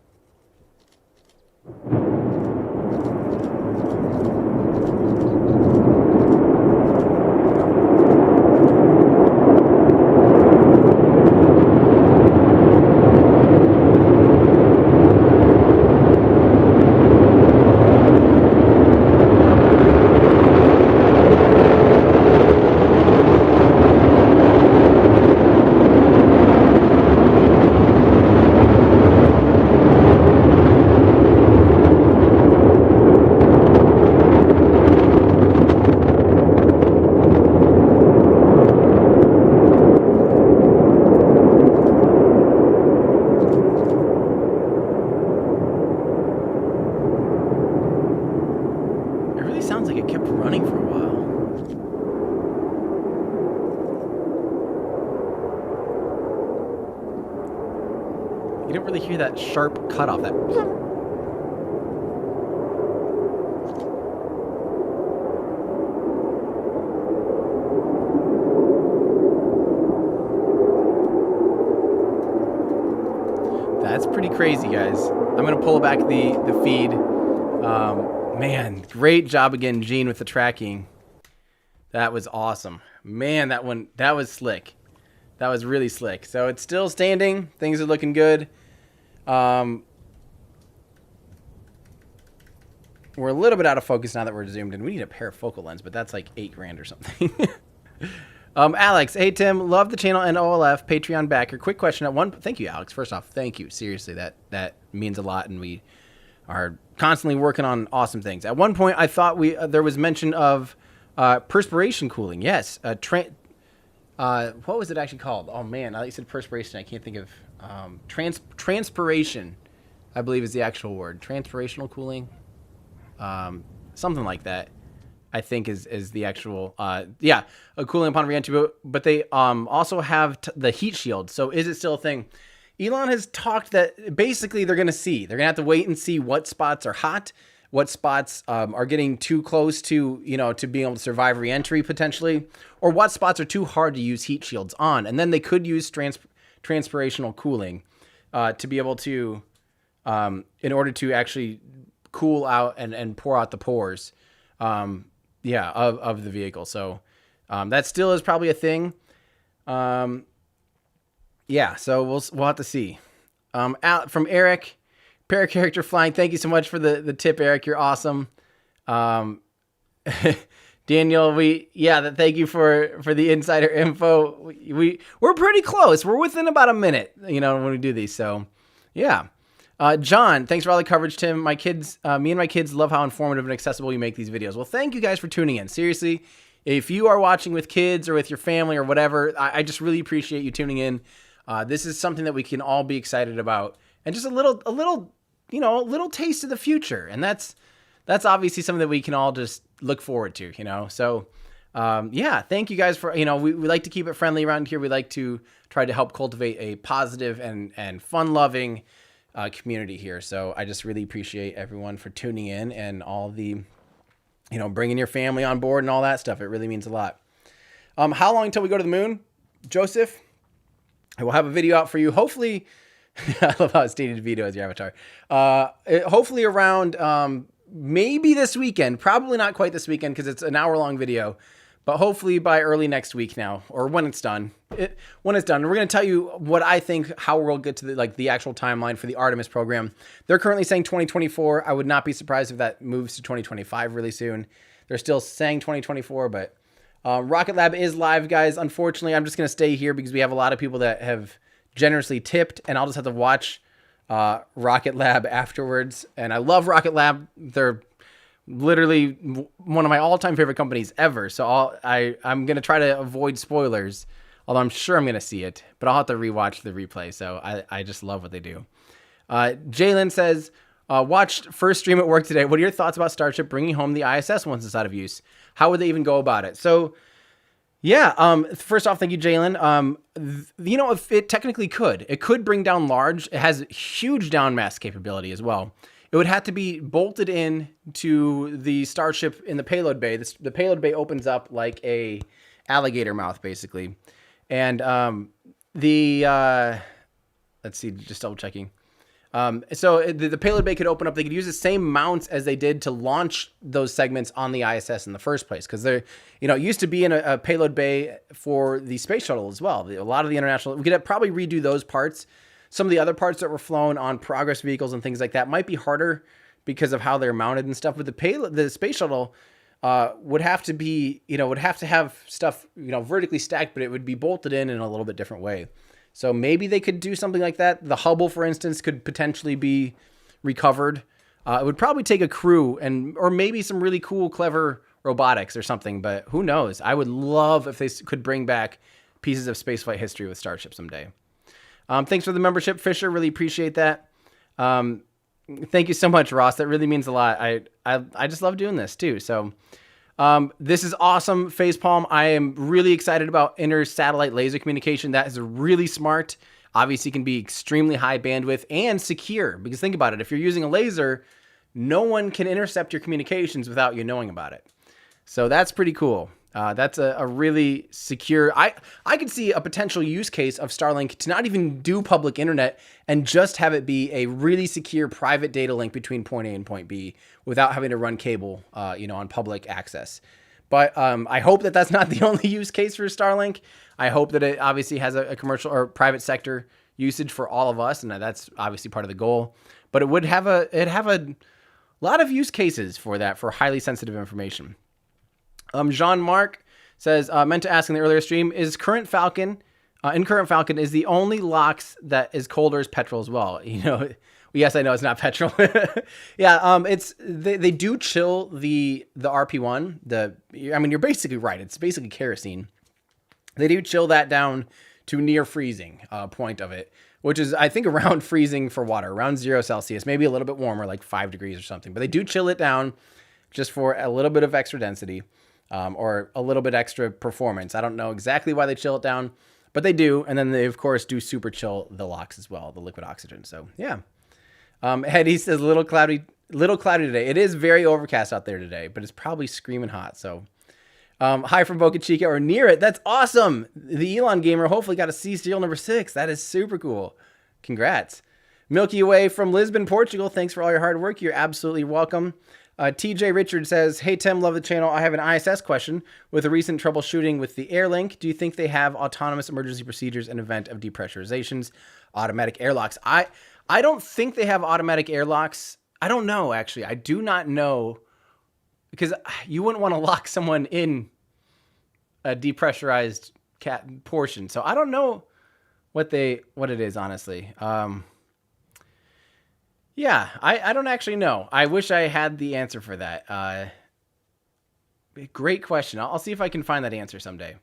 You didn't really hear that sharp cutoff. That. That's pretty crazy, guys. I'm gonna pull back the feed. Man, great job again, Gene, with the tracking. That was awesome. Man, that was slick. That was really slick. So it's still standing. Things are looking good. We're a little bit out of focus now that we're zoomed in. We need a parafocal lens, but that's like $8 grand or something. Alex, hey Tim, love the channel and OLF Patreon backer. Quick question thank you, Alex. First off, thank you. Seriously, that means a lot, and we are constantly working on awesome things. At one point, I thought there was mention of perspiration cooling. Yes, what was it actually called? Oh man, I said perspiration. I can't think of transpiration. I believe is the actual word. Transpirational cooling, something like that. I think is the actual a cooling upon reentry. But they also have the heat shield. So is it still a thing? Elon has talked that basically they're going to have to wait and see what spots are hot, what spots are getting too close to, to being able to survive reentry potentially, or what spots are too hard to use heat shields on. And then they could use transpirational cooling to be able to, in order to actually cool out and pour out the pores, of the vehicle. So that still is probably a thing. So we'll have to see. From Eric, Paracharacter Flying, thank you so much for the tip, Eric. You're awesome. Daniel, thank you for the insider info. We're pretty close. We're within about a minute, when we do these. So, yeah. John, thanks for all the coverage, Tim. Me and my kids love how informative and accessible you make these videos. Well, thank you guys for tuning in. Seriously, if you are watching with kids or with your family or whatever, I just really appreciate you tuning in. This is something that we can all be excited about, and just a little taste of the future. And that's obviously something that we can all just look forward to, So, thank you guys for, we like to keep it friendly around here. We like to try to help cultivate a positive and fun-loving community here. So I just really appreciate everyone for tuning in and all the, bringing your family on board and all that stuff. It really means a lot. How long until we go to the moon? Joseph, I will have a video out for you. Hopefully, I love how it's stated video as your avatar. Hopefully around maybe this weekend. Probably not quite this weekend because it's an hour-long video. But hopefully by early next week now, or when it's done. When it's done, we're going to tell you what I think, how we'll get to the actual timeline for the Artemis program. They're currently saying 2024. I would not be surprised if that moves to 2025 really soon. They're still saying 2024, but Rocket Lab is live, guys. Unfortunately, I'm just going to stay here because we have a lot of people that have generously tipped, and I'll just have to watch Rocket Lab afterwards. And I love Rocket Lab. They're literally one of my all-time favorite companies ever. So I'm going to try to avoid spoilers, although I'm sure I'm going to see it, but I'll have to rewatch the replay. So I just love what they do. Jalen says, watched first stream at work today. What are your thoughts about Starship bringing home the ISS once it's out of use? How would they even go about it? So first off, thank you, Jalen. If it technically could, it could bring down large. It has huge down mass capability as well. It would have to be bolted in to the Starship in the payload bay. The payload bay opens up like a alligator mouth, basically. And let's see, just double checking. So the payload bay could open up. They could use the same mounts as they did to launch those segments on the ISS in the first place. Because it used to be in a payload bay for the space shuttle as well. A lot of the international, we could probably redo those parts. Some of the other parts that were flown on Progress vehicles and things like that might be harder because of how they're mounted and stuff. But the space shuttle would have to be, would have to have stuff, vertically stacked, but it would be bolted in a little bit different way. So maybe they could do something like that. The Hubble, for instance, could potentially be recovered. It would probably take a crew or maybe some really cool, clever robotics or something. But who knows? I would love if they could bring back pieces of spaceflight history with Starship someday. Thanks for the membership, Fisher. Really appreciate that. Thank you so much, Ross. That really means a lot. I just love doing this too. So this is awesome, Facepalm. I am really excited about inter-satellite laser communication. That is really smart. obviously can be extremely high bandwidth and secure. Because think about it, if you're using a laser, no one can intercept your communications without you knowing about it. So that's pretty cool. That's a really secure... I could see a potential use case of Starlink to not even do public internet and just have it be a really secure private data link between point A and point B without having to run cable, on public access. But I hope that that's not the only use case for Starlink. I hope that it obviously has a commercial or private sector usage for all of us, and that's obviously part of the goal. But it would have a lot of use cases for that, for highly sensitive information. Jean-Marc says, meant to ask in the earlier stream, is current Falcon, is the only LOX that is colder as petrol as well? Yes, I know it's not petrol. Yeah, they do chill the RP1. You're basically right. It's basically kerosene. They do chill that down to near freezing point of it, which is, I think, around freezing for water, around 0 Celsius, maybe a little bit warmer, like 5 degrees or something. But they do chill it down just for a little bit of extra density. Or a little bit extra performance. I don't know exactly why they chill it down, but they do. And then they, of course, do super chill the LOX as well, the liquid oxygen. So, yeah. Eddie says, little cloudy today. It is very overcast out there today, but it's probably screaming hot. So, hi from Boca Chica or near it. That's awesome. The Elon Gamer hopefully got a C serial number 6. That is super cool. Congrats. Milky Way from Lisbon, Portugal. Thanks for all your hard work. You're absolutely welcome. TJ Richard says, hey, Tim, love the channel. I have an ISS question. With the recent troubleshooting with the Airlink, do you think they have autonomous emergency procedures in event of depressurizations, automatic airlocks? I don't think they have automatic airlocks. I don't know, actually. I do not know, because you wouldn't want to lock someone in a depressurized portion. So I don't know what it is, honestly. Yeah, I don't actually know. I wish I had the answer for that. Great question. I'll see if I can find that answer someday.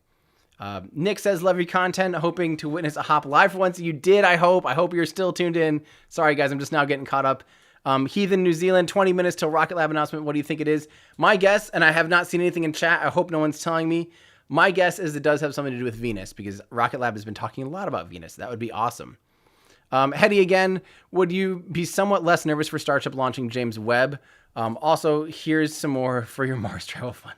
Nick says, love your content. Hoping to witness a hop live for once. You did, I hope. I hope you're still tuned in. Sorry, guys. I'm just now getting caught up. Heathen New Zealand, 20 minutes till Rocket Lab announcement. What do you think it is? My guess, and I have not seen anything in chat. I hope no one's telling me. My guess is it does have something to do with Venus, because Rocket Lab has been talking a lot about Venus. That would be awesome. Hetty again, would you be somewhat less nervous for Starship launching James Webb? Also, here's some more for your Mars travel fund.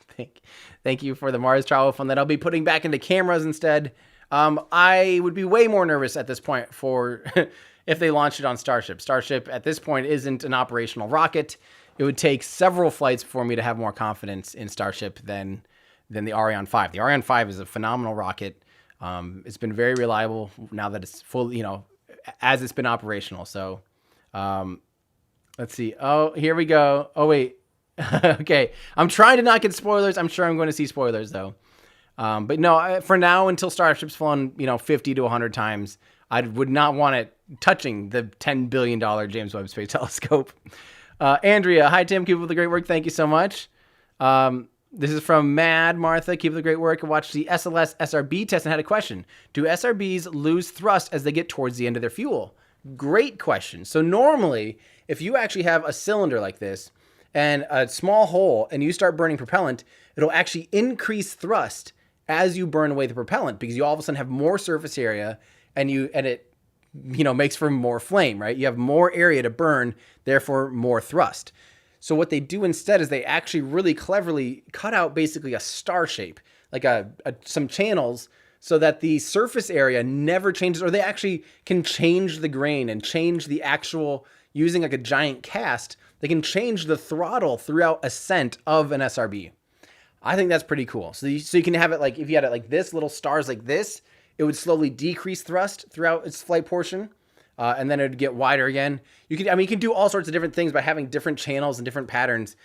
Thank you for the Mars travel fund that I'll be putting back into cameras instead. I would be way more nervous at this point for if they launched it on Starship. Starship at this point isn't an operational rocket. It would take several flights for me to have more confidence in Starship than the Ariane 5. The Ariane 5 is a phenomenal rocket. It's been very reliable now that it's full, as it's been operational. So, let's see. Oh, here we go. Oh, wait. Okay. I'm trying to not get spoilers. I'm sure I'm going to see spoilers though. But no, for now, until Starship's flown, 50 to 100 times, I would not want it touching the $10 billion James Webb Space Telescope. Andrea, hi Tim, keep up with the great work. Thank you so much. This is from Mad Martha. Keep up the great work. I watched the SLS SRB test and had a question. Do SRBs lose thrust as they get towards the end of their fuel? Great question. So normally, if you actually have a cylinder like this and a small hole and you start burning propellant, it'll actually increase thrust as you burn away the propellant, because you all of a sudden have more surface area and it makes for more flame, right? You have more area to burn, therefore more thrust. So what they do instead is they actually really cleverly cut out basically a star shape, like some channels, so that the surface area never changes, or they actually can change the grain and change the actual, using like a giant cast, they can change the throttle throughout ascent of an SRB. I think that's pretty cool. So you can have it like, if you had it like this, little stars like this, it would slowly decrease thrust throughout its flight portion. And then it would get wider again. You can do all sorts of different things by having different channels and different patterns.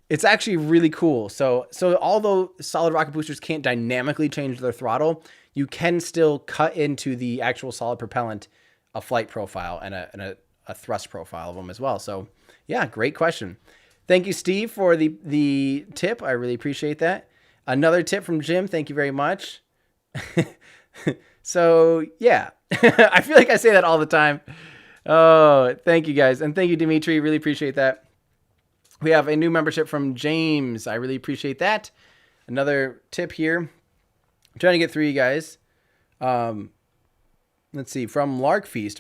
It's actually really cool. So although solid rocket boosters can't dynamically change their throttle, you can still cut into the actual solid propellant, a flight profile and a thrust profile of them as well. So yeah, great question. Thank you, Steve, for the tip. I really appreciate that. Another tip from Jim. Thank you very much. So yeah, I feel like I say that all the time. Oh, thank you guys. And thank you, Dimitri. Really appreciate that. We have a new membership from James. I really appreciate that. Another tip here. I'm trying to get through you guys. Let's see, from Lark Feast.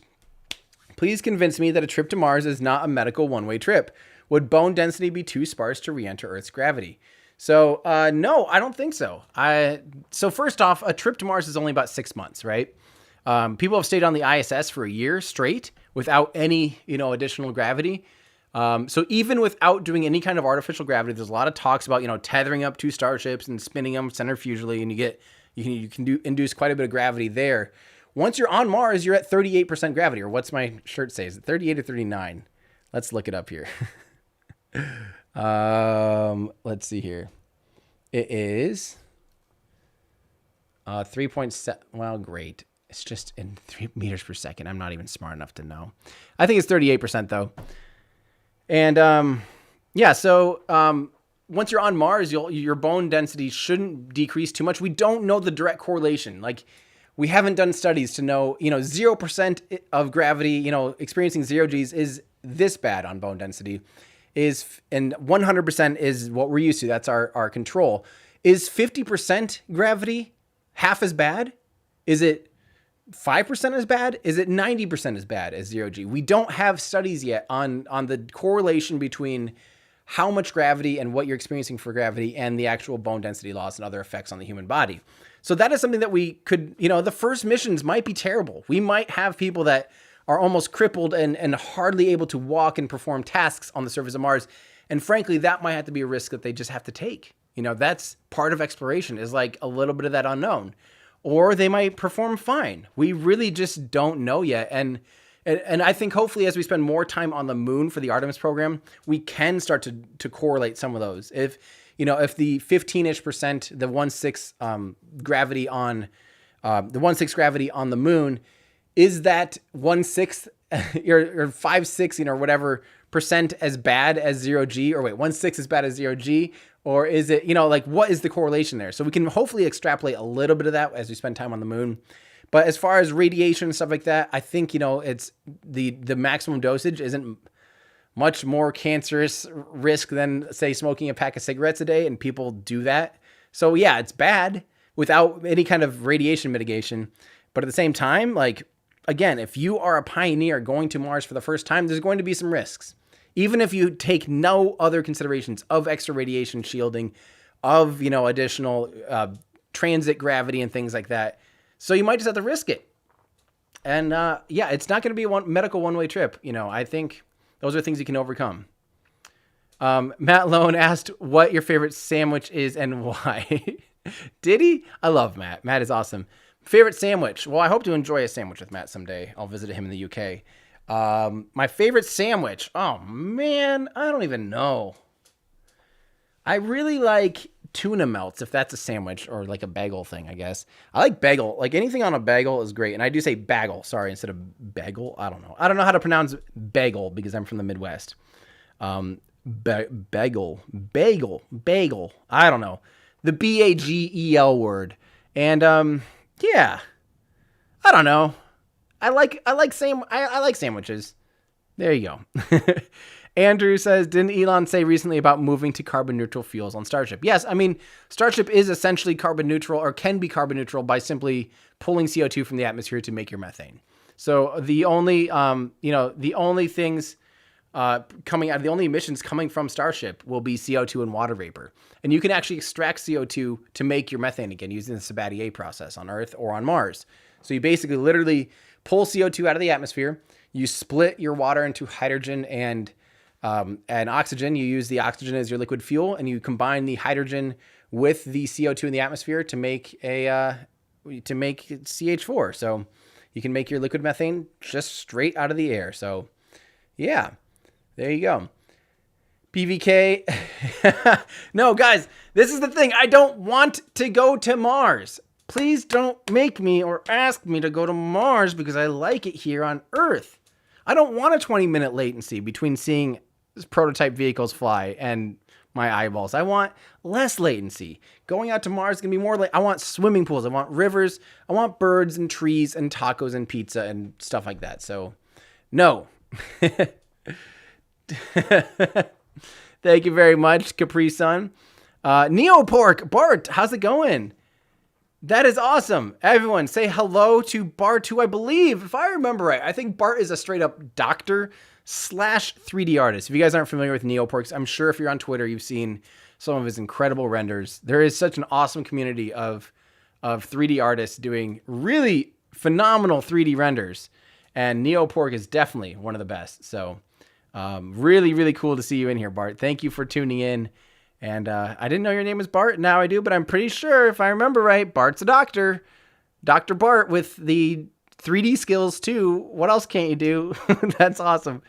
Please convince me that a trip to Mars is not a medical one-way trip. Would bone density be too sparse to re-enter Earth's gravity? So, no, I don't think so. So first off, a trip to Mars is only about 6 months, right? People have stayed on the ISS for a year straight without any, additional gravity. So even without doing any kind of artificial gravity, there's a lot of talks about, tethering up 2 starships and spinning them centrifugally, and you can induce quite a bit of gravity there. Once you're on Mars, you're at 38% gravity, or what's my shirt say? Is it 38 or 39? Let's look it up here. Let's see here. It is 3.7. Well, great. It's just in 3 meters per second. I'm not even smart enough to know. I think it's 38% though. And once you're on Mars, your bone density shouldn't decrease too much. We don't know the direct correlation. Like, we haven't done studies to know, 0% of gravity, experiencing 0 Gs is this bad on bone density. And 100% is what we're used to. That's our control. Is 50% gravity half as bad? Is it 5% as bad? Is it 90% as bad as 0 G? We don't have studies yet on the correlation between how much gravity and what you're experiencing for gravity and the actual bone density loss and other effects on the human body. So that is something that we could, the first missions might be terrible. We might have people that are almost crippled and hardly able to walk and perform tasks on the surface of Mars. And frankly, that might have to be a risk that they just have to take. That's part of exploration, is like a little bit of that unknown. Or they might perform fine. We really just don't know yet. And I think hopefully as we spend more time on the moon for the Artemis program, we can start to correlate some of those. If the 15-ish%, the 1/6 gravity on the 1/6 gravity on the moon, is that 1/6 or 5/6, or whatever percent as bad as 0 G, or wait, 1/6 as bad as 0 G, or is it, what is the correlation there? So we can hopefully extrapolate a little bit of that as we spend time on the moon. But as far as radiation and stuff like that, I think, it's the maximum dosage isn't much more cancerous risk than, say, smoking a pack of cigarettes a day, and people do that. So yeah, it's bad without any kind of radiation mitigation. But at the same time, like, again, if you are a pioneer going to Mars for the first time, there's going to be some risks. Even if you take no other considerations of extra radiation shielding, of, additional transit gravity and things like that. So you might just have to risk it. And it's not going to be a medical one-way trip. I think those are things you can overcome. Matt Lone asked what your favorite sandwich is and why. Did he? I love Matt. Matt is awesome. Favorite sandwich? Well, I hope to enjoy a sandwich with Matt someday. I'll visit him in the UK. My favorite sandwich? Oh, man, I don't even know. I really like tuna melts, if that's a sandwich, or like a bagel thing, I guess. I like bagel. Like, anything on a bagel is great. And I do say bagel, sorry, instead of bagel. I don't know. I don't know how to pronounce bagel because I'm from the Midwest. Bagel. I don't know. The BAGEL word. And, yeah. I don't know. I like sandwiches. There you go. Andrew says, didn't Elon say recently about moving to carbon neutral fuels on Starship? Yes, I mean, Starship is essentially carbon neutral, or can be carbon neutral, by simply pulling CO2 from the atmosphere to make your methane. So the only things coming out, the only emissions coming from Starship will be CO2 and water vapor. And you can actually extract CO2 to make your methane again using the Spadre process on Earth or on Mars. So you basically literally pull CO2 out of the atmosphere. You split your water into hydrogen and oxygen. You use the oxygen as your liquid fuel, and you combine the hydrogen with the CO2 in the atmosphere to make CH4. So you can make your liquid methane just straight out of the air. So yeah, there you go. PVK. No, guys, this is the thing. I don't want to go to Mars. Please don't make me or ask me to go to Mars because I like it here on Earth. I don't want a 20-minute latency between seeing prototype vehicles fly and my eyeballs. I want less latency. Going out to Mars is going to be more like, I want swimming pools. I want rivers. I want birds and trees and tacos and pizza and stuff like that. So, no. Thank you very much, Capri Sun. Neopork, Bart, how's it going? That is awesome. Everyone say hello to Bart, who I believe, if I remember right, I think Bart is a straight up doctor slash 3D artist. If you guys aren't familiar with Neoporks, I'm sure if you're on Twitter, you've seen some of his incredible renders. There is such an awesome community of 3D artists doing really phenomenal 3D renders. And Neopork is definitely one of the best. So really, really cool to see you in here, Bart. Thank you for tuning in. And I didn't know your name was Bart. Now I do, but I'm pretty sure, if I remember right, Bart's a doctor. Dr. Bart with the 3D skills, too. What else can't you do? That's awesome.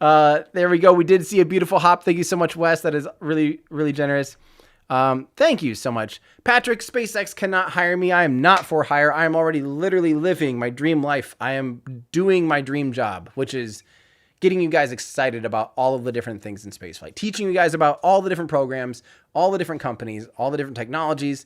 There we go. We did see a beautiful hop. Thank you so much, Wes. That is really, really generous. Thank you so much. Patrick, SpaceX cannot hire me. I am not for hire. I am already literally living my dream life. I am doing my dream job, which is getting you guys excited about all of the different things in spaceflight, teaching you guys about all the different programs, all the different companies, all the different technologies.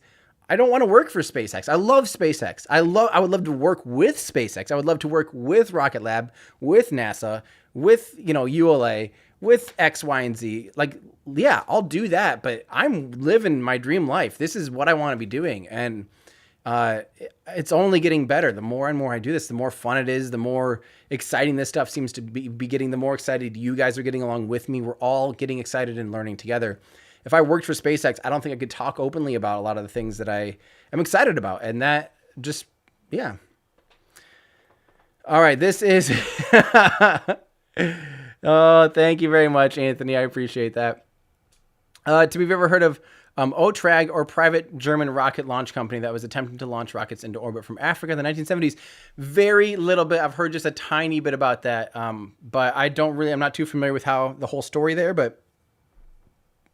I don't want to work for SpaceX. I love SpaceX. I would love to work with SpaceX. I would love to work with Rocket Lab, with NASA, with, ULA, with X, Y, and Z. Like, yeah, I'll do that, but I'm living my dream life. This is what I want to be doing. And it's only getting better. The more and more I do this, the more fun it is, the more exciting this stuff seems to be getting, the more excited you guys are getting along with me. We're all getting excited and learning together. If I worked for SpaceX, I don't think I could talk openly about a lot of the things that I am excited about. And that just, yeah. All right, this is... Oh, thank you very much, Anthony. I appreciate that. Have you ever heard of OTRAG, or Private German Rocket Launch Company, that was attempting to launch rockets into orbit from Africa in the 1970s? Very little bit. I've heard just a tiny bit about that, but I'm not too familiar with how the whole story there, but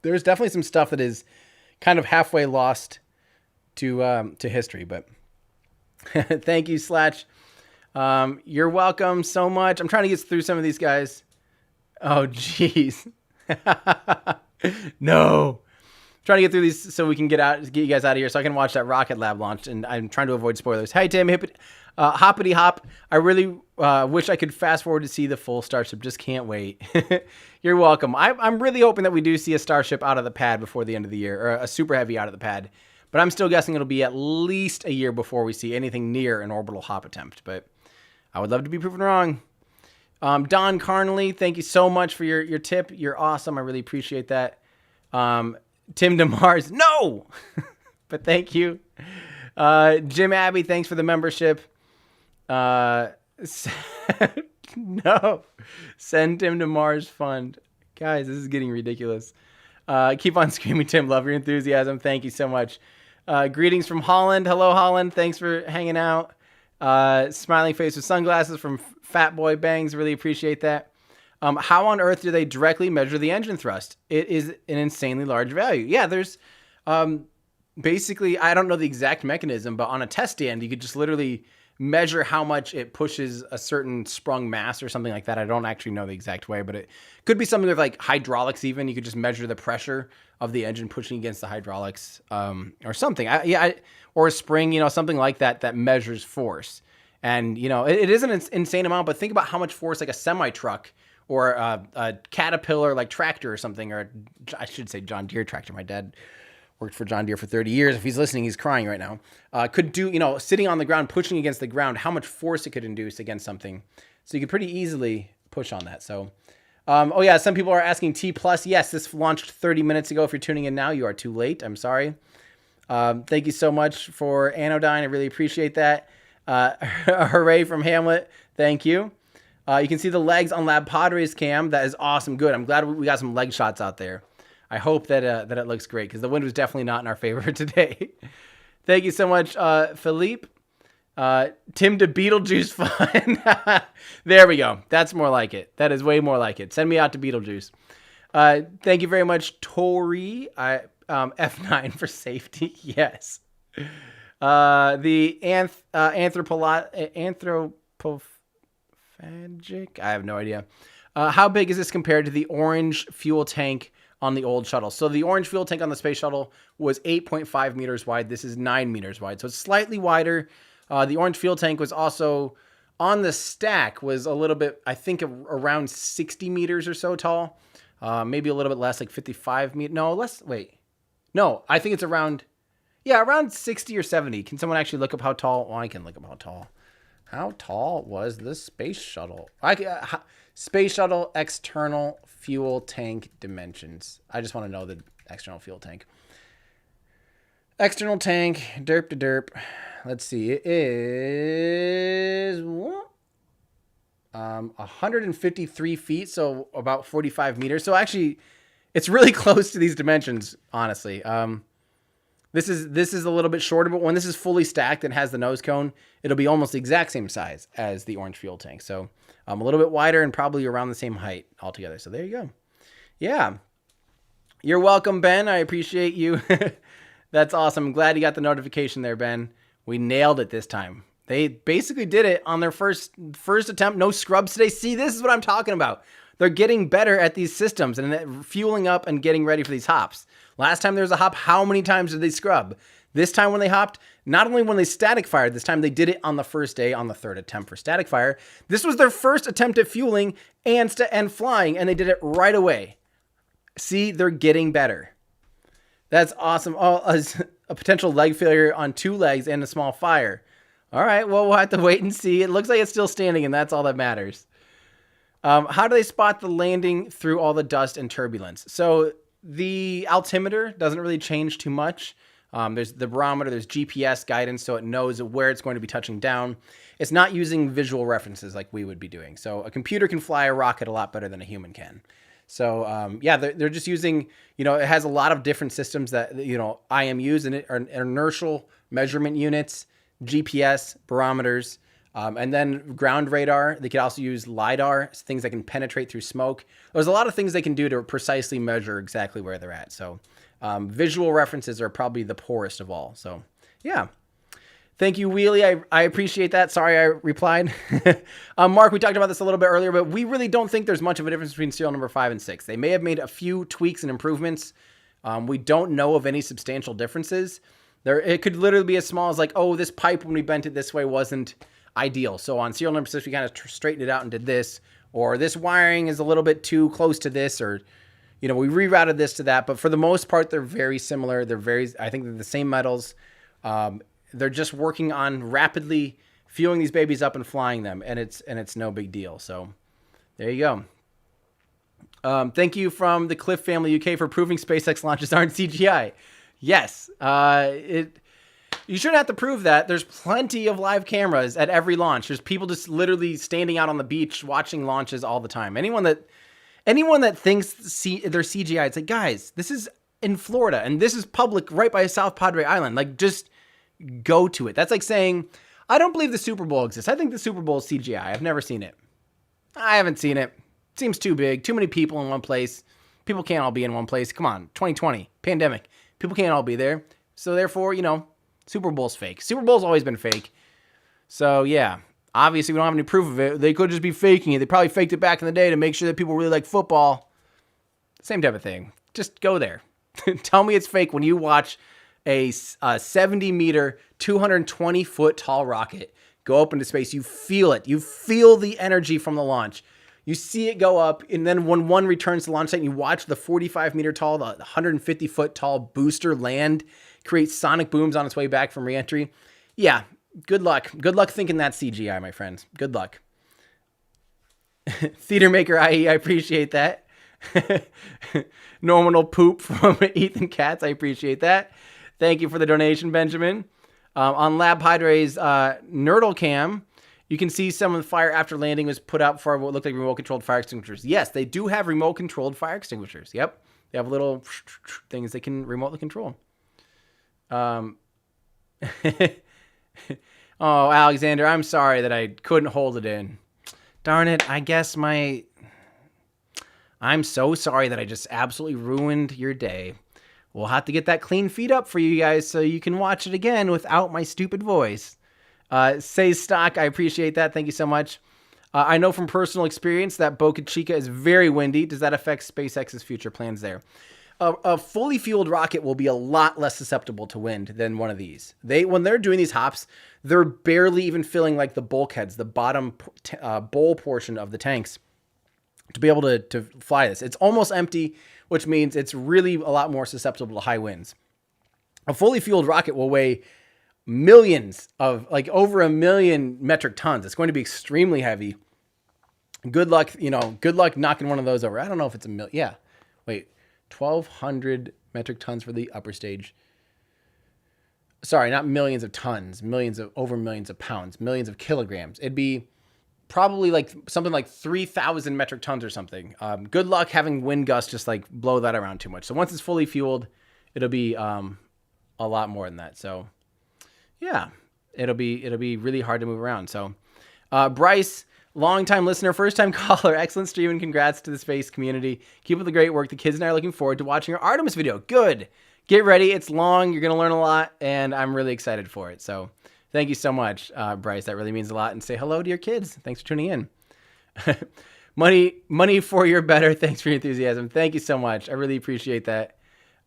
there's definitely some stuff that is kind of halfway lost to history. But thank you, Slatch. You're welcome so much. I'm trying to get through some of these guys. Oh, jeez. No. Trying to get through these so we can get you guys out of here so I can watch that Rocket Lab launch, and I'm trying to avoid spoilers. Hey, Tim, hoppity hop. I really wish I could fast forward to see the full Starship. Just can't wait. You're welcome. I'm really hoping that we do see a Starship out of the pad before the end of the year, or a Super Heavy out of the pad. But I'm still guessing it'll be at least a year before we see anything near an orbital hop attempt. But I would love to be proven wrong. Don Carnley, thank you so much for your tip. You're awesome. I really appreciate that. Tim DeMars, no! But thank you. Jim Abbey, thanks for the membership. No. Send Tim DeMars fund. Guys, this is getting ridiculous. Keep on screaming, Tim. Love your enthusiasm. Thank you so much. Greetings from Holland. Hello, Holland. Thanks for hanging out. Smiling face with sunglasses from Fat Boy Bangs. Really appreciate that. How on earth do they directly measure the engine thrust? It is an insanely large value. Yeah, there's basically, I don't know the exact mechanism, but on a test stand, you could just literally measure how much it pushes a certain sprung mass or something like that. I don't actually know the exact way, but it could be something with like hydraulics even. You could just measure the pressure of the engine pushing against the hydraulics or something. Or a spring, something like that measures force. And, it is an insane amount, but think about how much force like a semi-truck or a Caterpillar like tractor or something, or I should say John Deere tractor. My dad worked for John Deere for 30 years. If he's listening, he's crying right now. Could do, sitting on the ground, pushing against the ground, how much force it could induce against something. So you could pretty easily push on that. So, some people are asking T+. Yes, this launched 30 minutes ago. If you're tuning in now, you are too late. I'm sorry. Thank you so much for Anodyne. I really appreciate that. Hooray from Hamlet. Thank you. You can see the legs on Lab Padres cam. That is awesome. Good. I'm glad we got some leg shots out there. I hope that it looks great, because the wind was definitely not in our favor today. Thank you so much, Philippe. Tim to Beetlejuice fun. There we go. That's more like it. That is way more like it. Send me out to Beetlejuice. Thank you very much, Tori. F9 for safety. Yes. The anthropophagic. I have no idea. How big is this compared to the orange fuel tank on the old shuttle? So the orange fuel tank on the space shuttle was 8.5 meters wide. This is 9 meters wide. So it's slightly wider. The orange fuel tank was also on the stack, was a little bit, I think, around 60 meters or so tall. Maybe a little bit less, like 55 meters. No, less. Wait. No, I think it's around. Yeah, around 60 or 70. Can someone actually look up how tall? Well, I can look up how tall. How tall was the space shuttle? Space shuttle external fuel tank dimensions. I just want to know the external fuel tank. External tank, derp to derp. Let's see. It is 153 feet, so about 45 meters. So actually, it's really close to these dimensions, honestly. This is a little bit shorter, but when this is fully stacked and has the nose cone, it'll be almost the exact same size as the orange fuel tank. So a little bit wider and probably around the same height altogether. So there you go. Yeah. You're welcome, Ben. I appreciate you. That's awesome. I'm glad you got the notification there, Ben. We nailed it this time. They basically did it on their first attempt. No scrubs today. See, this is what I'm talking about. They're getting better at these systems and fueling up and getting ready for these hops. Last time there was a hop, how many times did they scrub? This time when they hopped, not only when they static fired, this time they did it on the first day on the third attempt for static fire. This was their first attempt at fueling and flying, and they did it right away. See, they're getting better. That's awesome. Oh, a potential leg failure on 2 legs and a small fire. All right, well, we'll have to wait and see. It looks like it's still standing, and that's all that matters. How do they spot the landing through all the dust and turbulence? So the altimeter doesn't really change too much. There's the barometer, there's GPS guidance, so it knows where it's going to be touching down. It's not using visual references like we would be doing. So a computer can fly a rocket a lot better than a human can. So, yeah, they're just using, it has a lot of different systems that, IMUs and inertial measurement units, GPS, barometers, and then ground radar. They could also use LiDAR, things that can penetrate through smoke. There's a lot of things they can do to precisely measure exactly where they're at. So visual references are probably the poorest of all. So, yeah. Thank you, Wheelie. I appreciate that. Sorry I replied. Mark, we talked about this a little bit earlier, but we really don't think there's much of a difference between serial number 5 and 6. They may have made a few tweaks and improvements. We don't know of any substantial differences. It could literally be as small as like, oh, this pipe when we bent it this way wasn't ideal. So on serial number 6, we kind of straightened it out and did this. Or this wiring is a little bit too close to this, or we rerouted this to that. But for the most part, they're very similar. I think they're the same metals. They're just working on rapidly fueling these babies up and flying them, and it's no big deal. So there you go. Thank you from the Cliff Family UK for proving SpaceX launches aren't CGI. Yes, you shouldn't have to prove that. There's plenty of live cameras at every launch. There's people just literally standing out on the beach watching launches all the time. Anyone that thinks they're CGI, it's like, guys, this is in Florida, and this is public right by South Padre Island. Like, just go to it. That's like saying, I don't believe the Super Bowl exists. I think the Super Bowl is CGI. I've never seen it. I haven't seen it. Seems too big. Too many people in one place. People can't all be in one place. Come on, 2020, pandemic. People can't all be there. So therefore, Super Bowl's fake. Super Bowl's always been fake. So yeah, obviously we don't have any proof of it. They could just be faking it. They probably faked it back in the day to make sure that people really like football. Same type of thing. Just go there. Tell me it's fake when you watch a 70-meter, 220-foot tall rocket go up into space. You feel it. You feel the energy from the launch. You see it go up, and then when one returns to launch site, and you watch the 45-meter tall, the 150-foot tall booster land, create sonic booms on its way back from reentry. Yeah, good luck. Good luck thinking that's CGI, my friends. Good luck. Theater Maker IE, I appreciate that. Nominal poop from Ethan Katz, I appreciate that. Thank you for the donation, Benjamin. On Lab Hydre's Nerdle Cam, you can see some of the fire after landing was put out for what looked like remote-controlled fire extinguishers. Yes, they do have remote-controlled fire extinguishers. Yep. They have little things they can remotely control. Oh, Alexander, I'm sorry that I couldn't hold it in. Darn it, I guess I'm so sorry that I just absolutely ruined your day. We'll have to get that clean feed up for you guys so you can watch it again without my stupid voice. Say Stock, I appreciate that. Thank you so much. I know from personal experience that Boca Chica is very windy. Does that affect SpaceX's future plans there? A fully fueled rocket will be a lot less susceptible to wind than one of these. When they're doing these hops, they're barely even filling like the bulkheads, the bottom bowl portion of the tanks to be able to fly this. It's almost empty, which means it's really a lot more susceptible to high winds. A fully fueled rocket will weigh millions of, like over 1 million metric tons. It's going to be extremely heavy. Good luck, good luck knocking one of those over. I don't know if it's 1 million. Yeah. Wait, 1,200 metric tons for the upper stage. Sorry, not millions of tons, over millions of pounds, millions of kilograms. It'd be probably like something like 3,000 metric tons or something. Good luck having wind gusts just like blow that around too much. So once it's fully fueled, it'll be a lot more than that. So yeah, it'll be really hard to move around. So Bryce, longtime listener, first time caller, excellent stream, and congrats to the space community. Keep up the great work. The kids and I are looking forward to watching your Artemis video. Good. Get ready. It's long. You're going to learn a lot, and I'm really excited for it. So thank you so much, Bryce. That really means a lot. And say hello to your kids. Thanks for tuning in. Money for your better. Thanks for your enthusiasm. Thank you so much. I really appreciate that.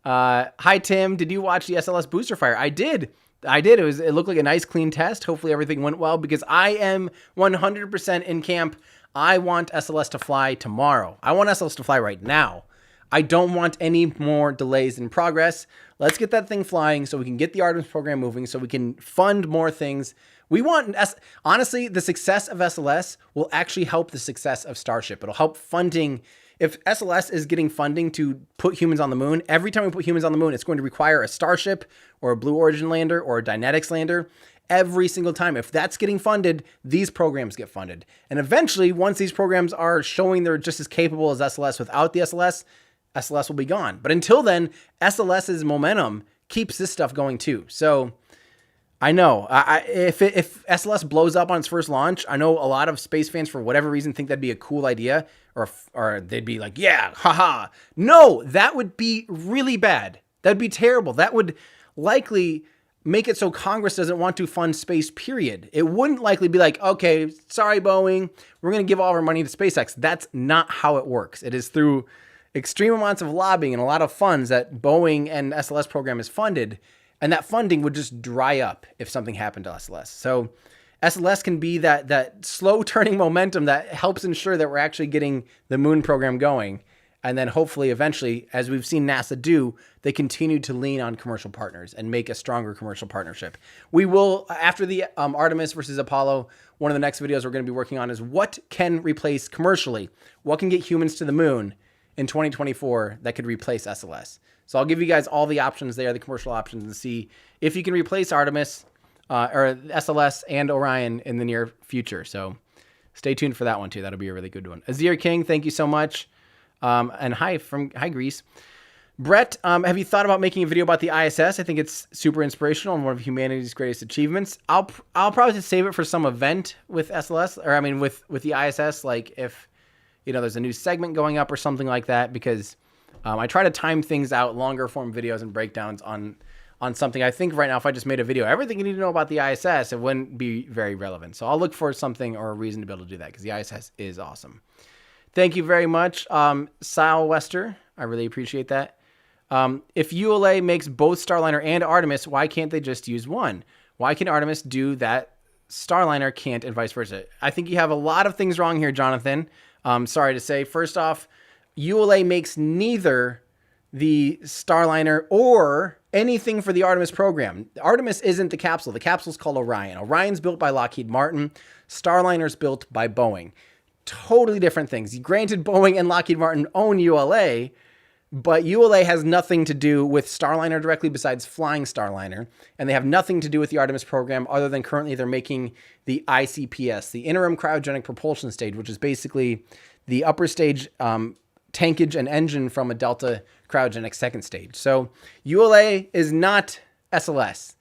Hi, Tim. Did you watch the SLS booster fire? I did. It looked like a nice, clean test. Hopefully everything went well because I am 100% in camp. I want SLS to fly tomorrow. I want SLS to fly right now. I don't want any more delays in progress. Let's get that thing flying so we can get the Artemis program moving, so we can fund more things. Honestly, the success of SLS will actually help the success of Starship. It'll help funding. If SLS is getting funding to put humans on the moon, every time we put humans on the moon, it's going to require a Starship or a Blue Origin lander or a Dynetics lander. Every single time. If that's getting funded, these programs get funded. And eventually, once these programs are showing they're just as capable as SLS without the SLS will be gone. But until then, SLS's momentum keeps this stuff going too. So I know if SLS blows up on its first launch, I know a lot of space fans, for whatever reason, think that'd be a cool idea, or they'd be like, yeah, haha. No, that would be really bad. That'd be terrible. That would likely make it so Congress doesn't want to fund space, period. It wouldn't likely be like, okay, sorry, Boeing, we're going to give all of our money to SpaceX. That's not how it works. It is through extreme amounts of lobbying and a lot of funds that Boeing and SLS program is funded, and that funding would just dry up if something happened to SLS. So SLS can be that slow turning momentum that helps ensure that we're actually getting the moon program going. And then hopefully eventually, as we've seen NASA do, they continue to lean on commercial partners and make a stronger commercial partnership. We will, after the Artemis versus Apollo, one of the next videos we're going to be working on is what can replace commercially, what can get humans to the moon in 2024 that could replace SLS. So I'll give you guys all the options there, the commercial options, and see if you can replace Artemis or SLS and Orion in the near future. So stay tuned for that one too. That'll be a really good one. Azir King, thank you so much. And hi Greece. Brett, have you thought about making a video about the ISS? I think it's super inspirational and one of humanity's greatest achievements. I'll probably just save it for some event with SLS, or I mean with the ISS, like if there's a new segment going up or something like that, because I try to time things out, longer form videos and breakdowns on something. I think right now, if I just made a video, everything you need to know about the ISS, it wouldn't be very relevant. So I'll look for something or a reason to be able to do that, because the ISS is awesome. Thank you very much, Sal Wester. I really appreciate that. If ULA makes both Starliner and Artemis, why can't they just use one? Why can Artemis do that Starliner can't, and vice versa? I think you have a lot of things wrong here, Jonathan. Sorry to say. First off, ULA makes neither the Starliner or anything for the Artemis program. Artemis isn't the capsule. The capsule's called Orion. Orion's built by Lockheed Martin. Starliner's built by Boeing. Totally different things. Granted, Boeing and Lockheed Martin own ULA, but ULA has nothing to do with Starliner directly besides flying Starliner, and they have nothing to do with the Artemis program other than currently they're making the ICPS, the Interim Cryogenic Propulsion Stage, which is basically the upper stage tankage and engine from a Delta cryogenic second stage. So ULA is not SLS,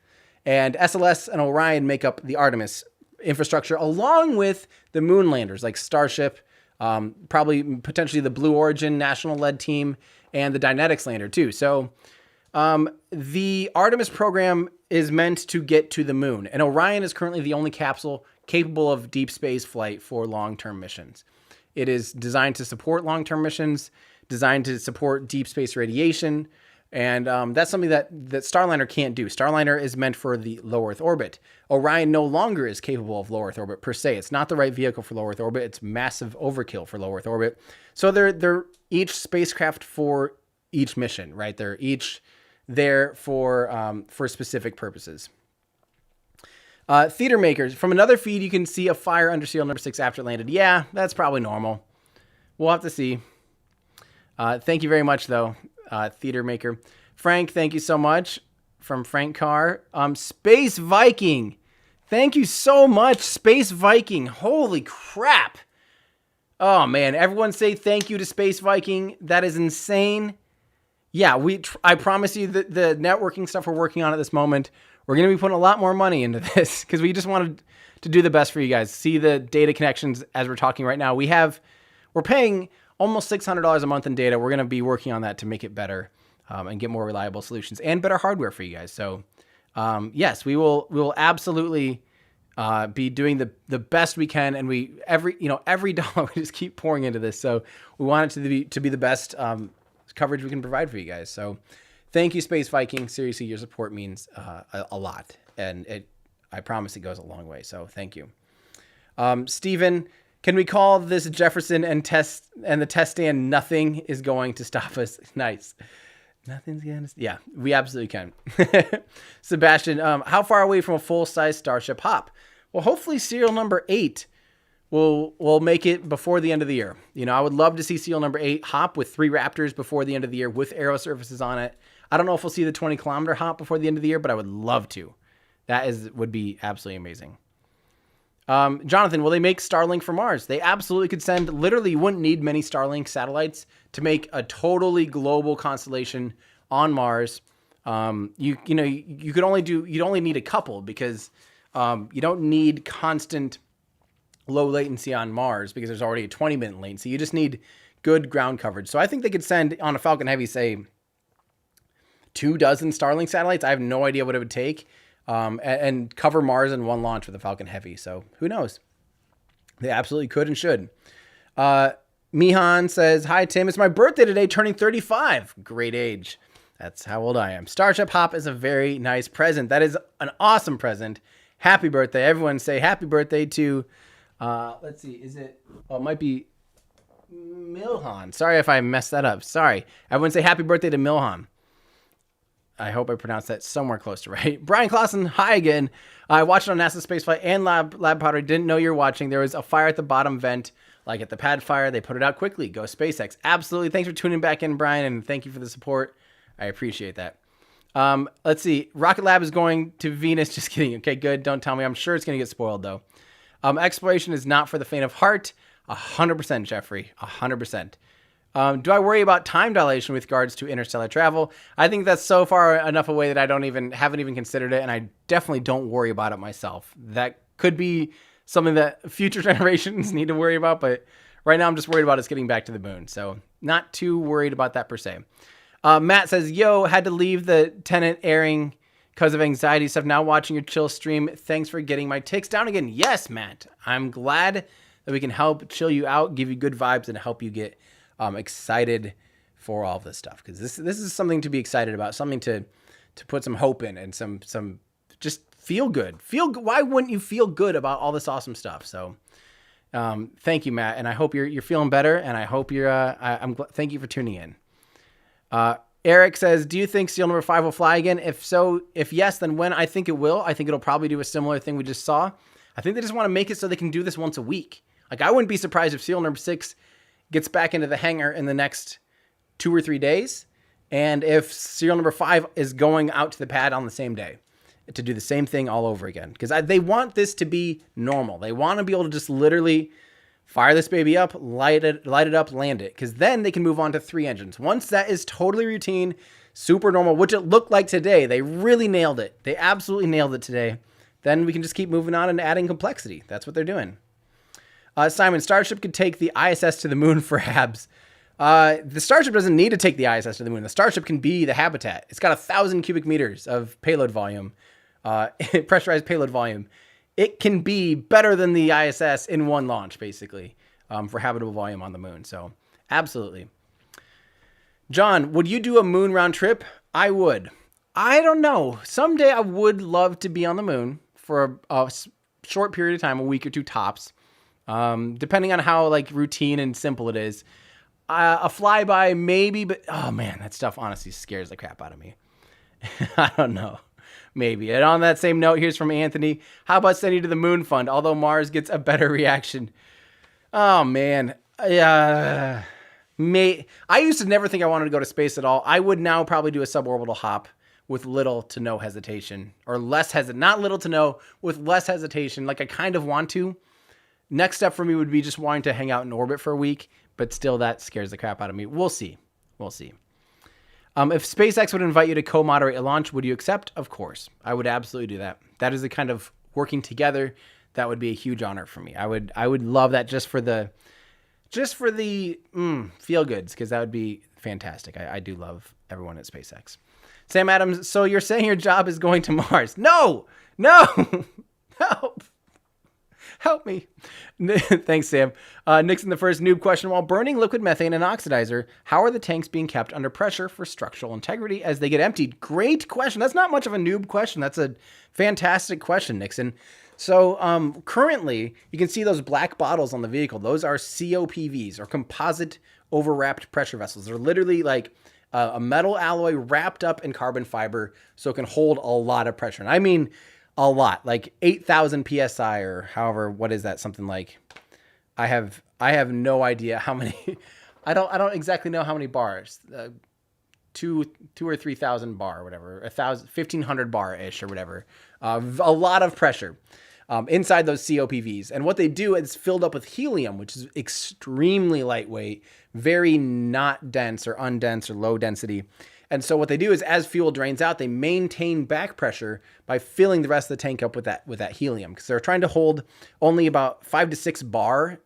and SLS and Orion make up the Artemis infrastructure along with the moon landers like Starship, probably potentially the Blue Origin national-led team, and the Dynetics lander too. So the Artemis program is meant to get to the moon, and Orion is currently the only capsule capable of deep space flight for long-term missions. It is designed to support long-term missions, designed to support deep space radiation, and that's something that Starliner can't do. Starliner is meant for the low Earth orbit. Orion no longer is capable of low Earth orbit per se. It's not the right vehicle for low Earth orbit. It's massive overkill for low Earth orbit. So they're each spacecraft for each mission, right? They're each there for specific purposes. Theater makers. From another feed, you can see a fire under serial number 6 after it landed. Yeah, that's probably normal. We'll have to see. Thank you very much, though, theater maker. Frank, thank you so much. From Frank Carr. Space Viking. Thank you so much, Space Viking. Holy crap. Oh, man. Everyone say thank you to Space Viking. That is insane. Yeah, I promise you that the networking stuff we're working on at this moment, we're going to be putting a lot more money into this because we just wanted to do the best for you guys. See the data connections as we're talking right now. We're paying almost $600 a month in data. We're going to be working on that to make it better and get more reliable solutions and better hardware for you guys. So yes, we will absolutely be doing the best we can. And every dollar we just keep pouring into this. So we want it to be the best coverage we can provide for you guys. So thank you, Space Viking. Seriously, your support means a lot, and I promise it goes a long way. So thank you. Steven, can we call this Jefferson and the test stand? Nothing is going to stop us. Nice. Nothing's going to... Yeah, we absolutely can. Sebastian, how far away from a full-size Starship hop? Well, hopefully serial number 8 will make it before the end of the year. I would love to see serial number 8 hop with 3 Raptors before the end of the year with aero surfaces on it. I don't know if we'll see the 20-kilometer hop before the end of the year, but I would love to. Would be absolutely amazing. Jonathan, will they make Starlink for Mars? They absolutely could send, literally, you wouldn't need many Starlink satellites to make a totally global constellation on Mars. You'd only need a couple because you don't need constant low latency on Mars because there's already a 20-minute latency. You just need good ground coverage. So I think they could send on a Falcon Heavy, say, 24 Starlink satellites. I have no idea what it would take. And cover Mars in one launch with a Falcon Heavy. So who knows? They absolutely could and should. Mihan says, hi, Tim. It's my birthday today, turning 35. Great age. That's how old I am. Starship Hop is a very nice present. That is an awesome present. Happy birthday. Everyone say happy birthday to, let's see, it might be Milhan. Sorry if I messed that up. Sorry. Everyone say happy birthday to Milhan. I hope I pronounced that somewhere close to right. Brian Clausen, hi again. I watched it on NASA Spaceflight and Lab Powder. Didn't know you were watching. There was a fire at the bottom vent, like at the pad fire. They put it out quickly. Go SpaceX. Absolutely. Thanks for tuning back in, Brian, and thank you for the support. I appreciate that. Let's see. Rocket Lab is going to Venus. Just kidding. Okay, good. Don't tell me. I'm sure it's going to get spoiled, though. Exploration is not for the faint of heart. 100%, Jeffrey. 100%. Do I worry about time dilation with regards to interstellar travel? I think that's so far enough away that I haven't even considered it, and I definitely don't worry about it myself. That could be something that future generations need to worry about, but right now I'm just worried about us getting back to the moon, so not too worried about that per se. Matt says, yo, had to leave the Tenet airing because of anxiety stuff. Now watching your chill stream. Thanks for getting my ticks down again. Yes, Matt. I'm glad that we can help chill you out, give you good vibes, and help you get excited for all of this stuff, because this is something to be excited about, something to put some hope in, and some just feel good. Why wouldn't you feel good about all this awesome stuff? So thank you, Matt, and I hope you're feeling better, and I hope thank you for tuning in. Eric says, do you think seal number 5 will fly again? If yes, then when? I think it will. I think it'll probably do a similar thing we just saw. I think they just want to make it so they can do this once a week. Like, I wouldn't be surprised if seal number 6 gets back into the hangar in the next 2 or 3 days, and if serial number 5 is going out to the pad on the same day to do the same thing all over again, because they want this to be normal. They want to be able to just literally fire this baby up, light it up, land it, because then they can move on to 3 engines. Once that is totally routine, super normal, which it looked like today, they really nailed it. They absolutely nailed it today. Then we can just keep moving on and adding complexity. That's what they're doing. Simon, Starship could take the ISS to the moon for HABs. The Starship doesn't need to take the ISS to the moon. The Starship can be the habitat. It's got 1,000 cubic meters of payload volume, pressurized payload volume. It can be better than the ISS in one launch, basically, for habitable volume on the moon. So, absolutely. John, would you do a moon round trip? I would. I don't know. Someday I would love to be on the moon for a short period of time, a week or 2 tops. Depending on how routine and simple it is, a flyby maybe, but oh man, that stuff honestly scares the crap out of me. I don't know. Maybe. And on that same note, here's from Anthony. How about sending you to the Moon Fund? Although Mars gets a better reaction. Oh, man. I used to never think I wanted to go to space at all. I would now probably do a suborbital hop with little to no hesitation. Or not little to no, with less hesitation. Like I kind of want to. Next step for me would be just wanting to hang out in orbit for a week. But still, that scares the crap out of me. We'll see. We'll see. If SpaceX would invite you to co-moderate a launch, would you accept? Of course. I would absolutely do that. That is the kind of working together that would be a huge honor for me. I would love that just for the feel goods, because that would be fantastic. I do love everyone at SpaceX. Sam Adams, so you're saying your job is going to Mars? No! Help me. Thanks, Sam. Nixon, the first noob question. While burning liquid methane and oxidizer, how are the tanks being kept under pressure for structural integrity as they get emptied? Great question. That's not much of a noob question. That's a fantastic question, Nixon. So currently, you can see those black bottles on the vehicle. Those are COPVs, or composite overwrapped pressure vessels. They're literally like a metal alloy wrapped up in carbon fiber so it can hold a lot of pressure. And I mean a lot, like 8,000 PSI or however, what is that? Something like, I have no idea how many, I don't exactly know how many bars, two or 3,000 bar or whatever, 1,500 bar-ish or whatever. A lot of pressure inside those COPVs. And what they do is filled up with helium, which is extremely lightweight, very not dense or undense or low density. And so what they do is as fuel drains out, they maintain back pressure by filling the rest of the tank up with that helium, because they're trying to hold only about 5 to 6 bar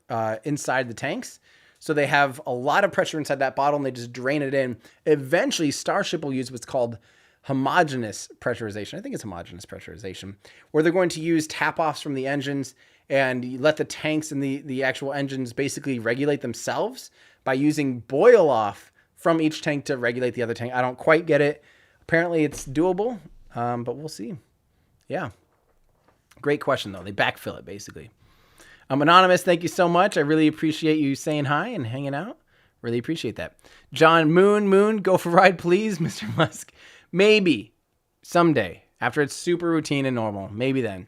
inside the tanks. So they have a lot of pressure inside that bottle and they just drain it in. Eventually, Starship will use what's called homogeneous pressurization. I think it's homogeneous pressurization, where they're going to use tap-offs from the engines and let the tanks and the actual engines basically regulate themselves by using boil-off from each tank to regulate the other tank. I don't quite get it. Apparently it's doable, but we'll see. Yeah. Great question, though. They backfill it, basically. Anonymous, thank you so much. I really appreciate you saying hi and hanging out. Really appreciate that. John, Moon, go for a ride, please, Mr. Musk. Maybe. Someday. After it's super routine and normal. Maybe then.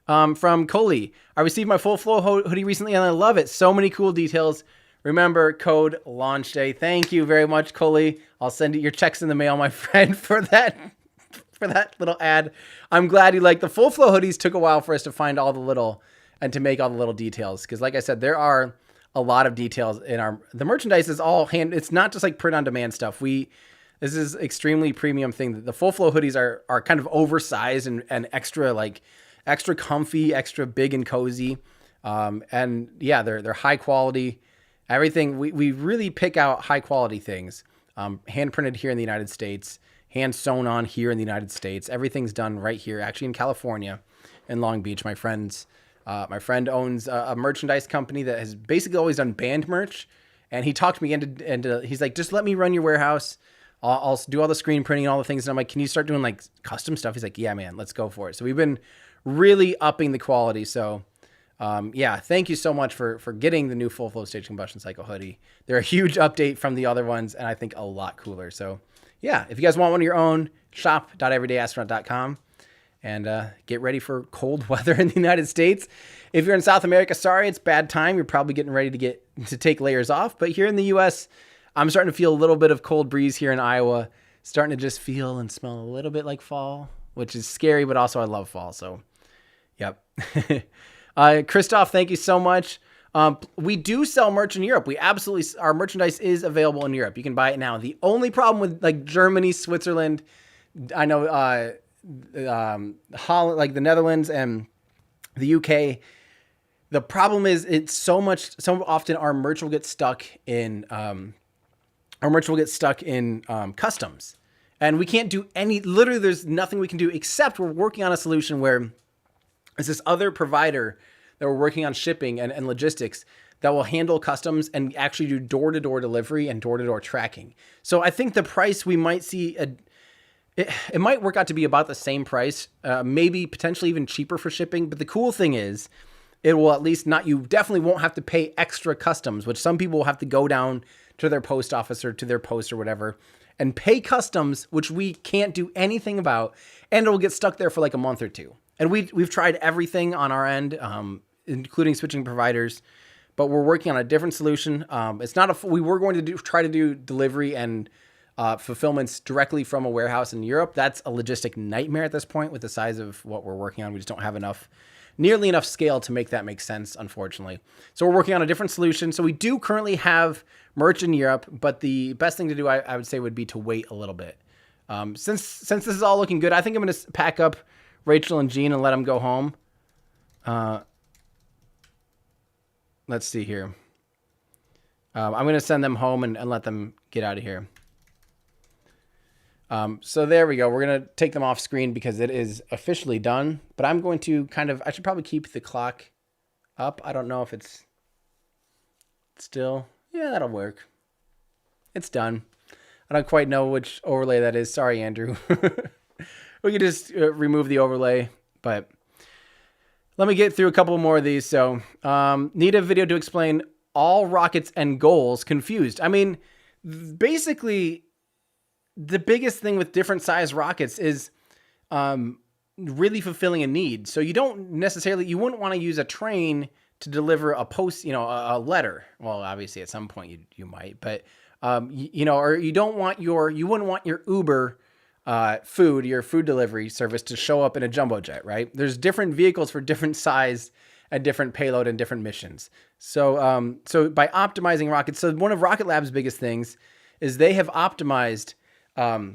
From Coley, I received my full flow hoodie recently and I love it. So many cool details. Remember, code launch day. Thank you very much, Coley. I'll send you your checks in the mail, my friend, for that little ad. I'm glad you like the full flow hoodies. Took a while for us to find all the little and to make all the little details, because like I said, there are a lot of details in the merchandise is all it's not just like print on demand stuff. This is extremely premium thing. The full flow hoodies are kind of oversized and extra comfy, extra big and cozy. And yeah, they're high quality. Everything, we really pick out high quality things, hand printed here in the United States, hand sewn on here in the United States. Everything's done right here, actually in California, in Long Beach. My friend owns a merchandise company that has basically always done band merch, and he talked me into he's like, just let me run your warehouse. I'll do all the screen printing and all the things. And I'm like, can you start doing like custom stuff? He's like, yeah, man, let's go for it. So we've been really upping the quality. So yeah, thank you so much for getting the new full flow stage combustion cycle hoodie. They're a huge update from the other ones, and I think a lot cooler. So yeah, if you guys want one of your own, shop.everydayastronaut.com and get ready for cold weather in the United States. If you're in South America, sorry, it's bad time. You're probably getting ready to take layers off. But here in the U.S., I'm starting to feel a little bit of cold breeze here in Iowa, starting to just feel and smell a little bit like fall, which is scary, but also I love fall. So yep. Christoph, thank you so much. We do sell merch in Europe. Our merchandise is available in Europe. You can buy it now. The only problem with like Germany, Switzerland, I know, Holland, like the Netherlands and the UK, the problem is so often our merch will get stuck in, customs, and we can't do literally there's nothing we can do except we're working on a solution where it's this other provider that we're working on shipping and logistics that will handle customs and actually do door-to-door delivery and door-to-door tracking. So I think the price we might see, it might work out to be about the same price, maybe potentially even cheaper for shipping. But the cool thing is it will at least you definitely won't have to pay extra customs, which some people will have to go down to their post office or to their post or whatever and pay customs, which we can't do anything about, and it'll get stuck there for like a month or two. And we've tried everything on our end, including switching providers, but we're working on a different solution. It's not we were going to try to do delivery and fulfillments directly from a warehouse in Europe. That's a logistic nightmare at this point with the size of what we're working on. We just don't have nearly enough scale to make that make sense, unfortunately. So we're working on a different solution. So we do currently have merch in Europe, but the best thing to do, I would say, would be to wait a little bit. Since this is all looking good, I think I'm going to pack up Rachel and Jean and let them go home. Let's see here. I'm going to send them home and let them get out of here. So there we go. We're going to take them off screen because it is officially done, but I'm going to I should probably keep the clock up. I don't know if it's still, yeah, that'll work. It's done. I don't quite know which overlay that is. Sorry, Andrew. We could just remove the overlay, but let me get through a couple more of these. So, need a video to explain all rockets and goals confused. I mean, basically, the biggest thing with different size rockets is really fulfilling a need. So you wouldn't want to use a train to deliver a letter. Well, obviously at some point you might, but or you wouldn't want your Uber your food delivery service to show up in a jumbo jet, right? There's different vehicles for different size and different payload and different missions. So, so by optimizing rockets, so one of Rocket Lab's biggest things is they have optimized how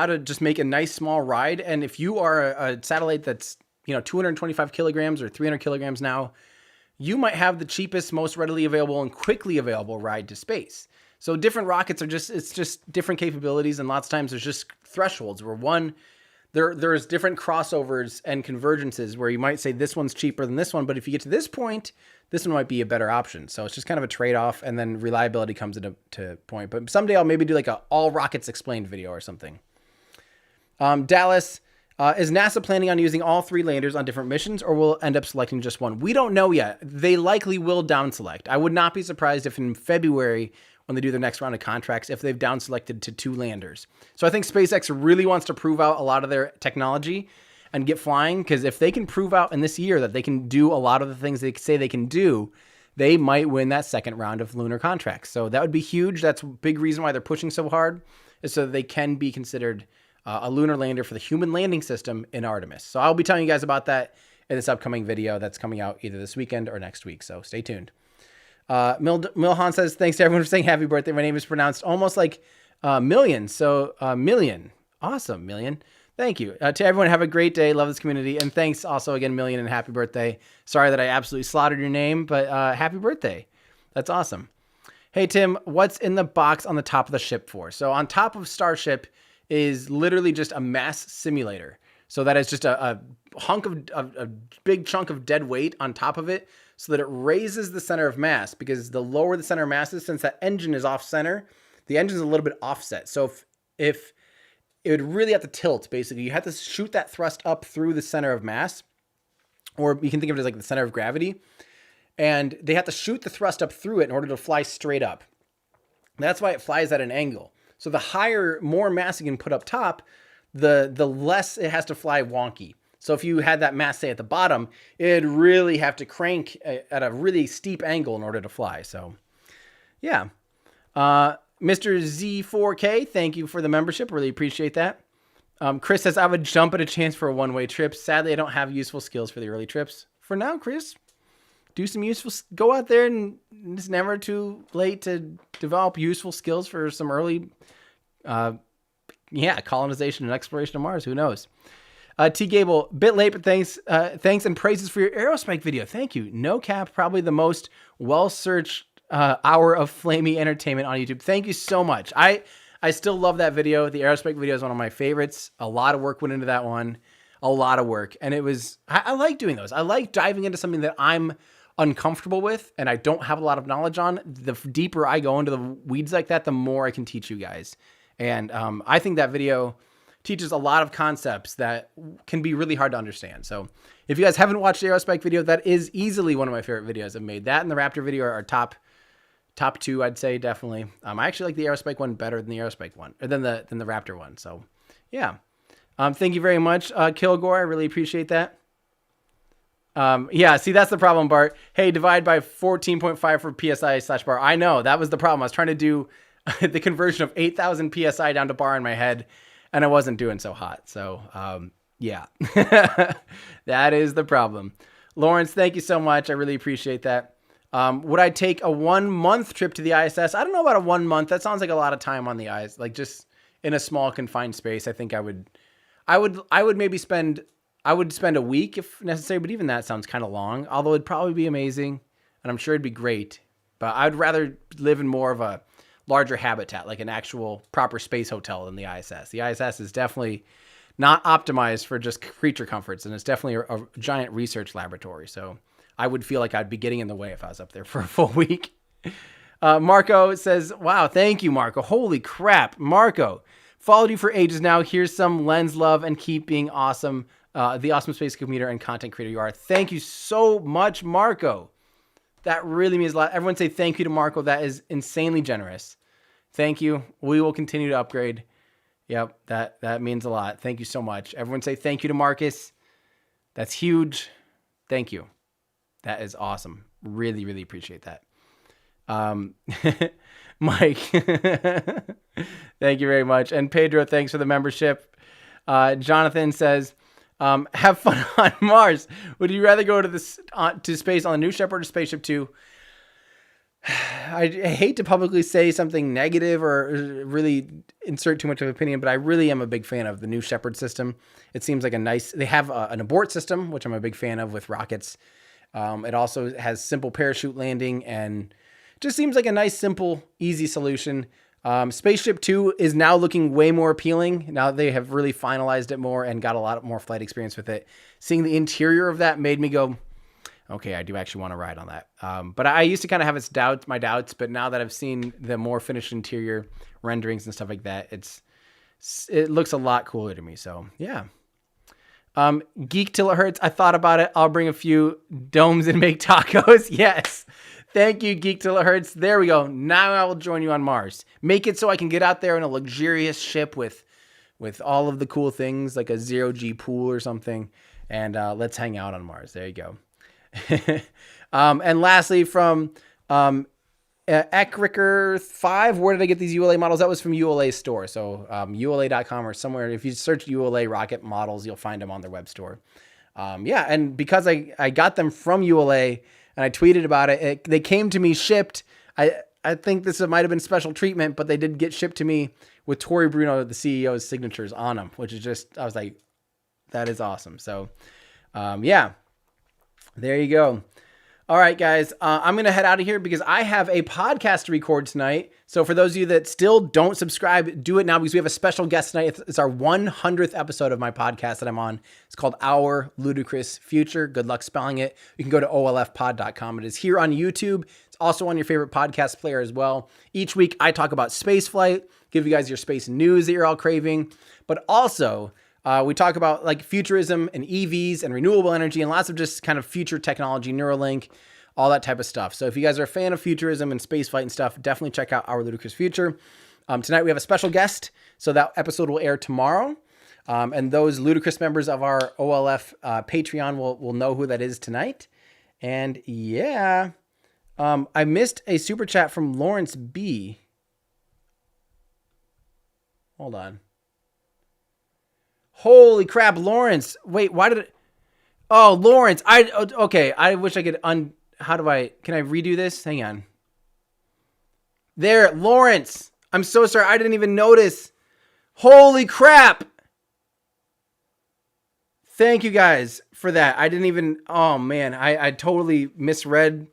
to just make a nice small ride. And if you are a satellite that's, 225 kilograms or 300 kilograms now, you might have the cheapest, most readily available and quickly available ride to space. So different rockets it's just different capabilities. And lots of times there's just thresholds where there's different crossovers and convergences where you might say this one's cheaper than this one. But if you get to this point, this one might be a better option. So it's just kind of a trade-off, and then reliability comes into point. But someday I'll maybe do like a all rockets explained video or something. Dallas, is NASA planning on using all 3 landers on different missions, or will end up selecting just one? We don't know yet. They likely will down select. I would not be surprised if in February, when they do their next round of contracts, if they've down selected to 2 landers. So I think SpaceX really wants to prove out a lot of their technology and get flying, because if they can prove out in this year that they can do a lot of the things they say they can do, they might win that second round of lunar contracts. So that would be huge. That's a big reason why they're pushing so hard, is so that they can be considered a lunar lander for the human landing system in Artemis. So I'll be telling you guys about that in this upcoming video that's coming out either this weekend or next week. So stay tuned. Milhan says, thanks to everyone for saying happy birthday. My name is pronounced almost like Million. So Million. Awesome, Million. Thank you. To everyone, have a great day. Love this community. And thanks also again, Million, and happy birthday. Sorry that I absolutely slaughtered your name, but happy birthday. That's awesome. Hey, Tim, what's in the box on the top of the ship for? So on top of Starship is literally just a mass simulator. So that is just a hunk of a big chunk of dead weight on top of it, so that it raises the center of mass, because the lower the center of mass is, since that engine is off center, the engine is a little bit offset. So if it would really have to tilt, basically, you have to shoot that thrust up through the center of mass, or you can think of it as like the center of gravity. And they have to shoot the thrust up through it in order to fly straight up. That's why it flies at an angle. So the more mass you can put up top, the less it has to fly wonky. So if you had that mass, say, at the bottom, it'd really have to crank at a really steep angle in order to fly. So, yeah. Mr. Z4K, thank you for the membership. Really appreciate that. Chris says, I would jump at a chance for a one-way trip. Sadly, I don't have useful skills for the early trips. For now, Chris, do some go out there, and it's never too late to develop useful skills for some early, colonization and exploration of Mars. Who knows? T. Gable, bit late, but thanks and praises for your aerospike video. Thank you. No cap, probably the most well-searched hour of flamey entertainment on YouTube. Thank you so much. I still love that video. The aerospike video is one of my favorites. A lot of work went into that one. A lot of work. And I like doing those. I like diving into something that I'm uncomfortable with and I don't have a lot of knowledge on. The deeper I go into the weeds like that, the more I can teach you guys. And I think that video teaches a lot of concepts that can be really hard to understand. So if you guys haven't watched the aerospike video, that is easily one of my favorite videos I've made. That and the Raptor video are Top 2, I'd say, definitely. I actually like the Aerospike one better than the Aerospike one, or than the Raptor one. So, yeah. Thank you very much, Kilgore. I really appreciate that. Yeah, see, that's the problem, Bart. Hey, divide by 14.5 for PSI/bar. I know, that was the problem. I was trying to do the conversion of 8,000 PSI down to bar in my head, and I wasn't doing so hot. So, yeah, that is the problem. Lawrence, thank you so much. I really appreciate that. Would I take a 1-month trip to the ISS? I don't know about a 1 month. That sounds like a lot of time on the ISS, like just in a small confined space. I think I would maybe spend a week if necessary, but even that sounds kind of long, although it'd probably be amazing and I'm sure it'd be great, but I'd rather live in more of a larger habitat, like an actual proper space hotel than the ISS. The ISS is definitely not optimized for just creature comforts, and it's definitely a giant research laboratory. So I would feel like I'd be getting in the way if I was up there for a full week. Marco says, wow, thank you, Marco. Holy crap, Marco. Followed you for ages now. Here's some lens love and keep being awesome. The awesome space commuter and content creator you are. Thank you so much, Marco. That really means a lot. Everyone say thank you to Marco. That is insanely generous. Thank you. We will continue to upgrade. Yep, that means a lot. Thank you so much. Everyone say thank you to Marcus. That's huge. Thank you. That is awesome. Really, really appreciate that. Mike, thank you very much. And Pedro, thanks for the membership. Jonathan says, have fun on Mars. Would you rather go to space on the New Shepard or Spaceship 2? I hate to publicly say something negative or really insert too much of an opinion, but I really am a big fan of the New Shepard system. It seems like they have an abort system, which I'm a big fan of with rockets. It also has simple parachute landing and just seems like a nice, simple, easy solution. Spaceship 2 is now looking way more appealing. Now they have really finalized it more and got a lot more flight experience with it. Seeing the interior of that made me go, okay, I do actually want to ride on that. But I used to kind of have my doubts, but now that I've seen the more finished interior renderings and stuff like that, it looks a lot cooler to me. So yeah. Geek till it hurts. I thought about it. I'll bring a few domes and make tacos. Yes. Thank you, Geek till it hurts. There we go. Now I will join you on Mars. Make it so I can get out there in a luxurious ship with all of the cool things, like a 0G pool or something. And let's hang out on Mars. There you go. And lastly, from Ekricker5, where did I get these ULA models? That was from ULA's store. So ULA.com or somewhere. If you search ULA rocket models, you'll find them on their web store. Yeah, and because I got them from ULA and I tweeted about it, they came to me shipped. I think this might have been special treatment, but they did get shipped to me with Tori Bruno, the CEO's signatures on them, which is just, I was like, that is awesome. So yeah. There you go. All right, guys, I'm going to head out of here because I have a podcast to record tonight. So for those of you that still don't subscribe, do it now because we have a special guest tonight. It's our 100th episode of my podcast that I'm on. It's called Our Ludicrous Future. Good luck spelling it. You can go to olfpod.com. It is here on YouTube. It's also on your favorite podcast player as well. Each week I talk about spaceflight, give you guys your space news that you're all craving, but also we talk about like futurism and EVs and renewable energy and lots of just kind of future technology, Neuralink, all that type of stuff. So if you guys are a fan of futurism and spaceflight and stuff, definitely check out Our Ludicrous Future. Tonight we have a special guest, so that episode will air tomorrow. And those ludicrous members of our OLF Patreon will know who that is tonight. And yeah, I missed a super chat from Lawrence B. Hold on. Holy crap, Lawrence. Wait, why did it... Oh, Lawrence. Okay, I wish I could how do I... Can I redo this? Hang on. There, Lawrence. I'm so sorry. I didn't even notice. Holy crap. Thank you guys for that. I didn't even... Oh, man. I totally misread.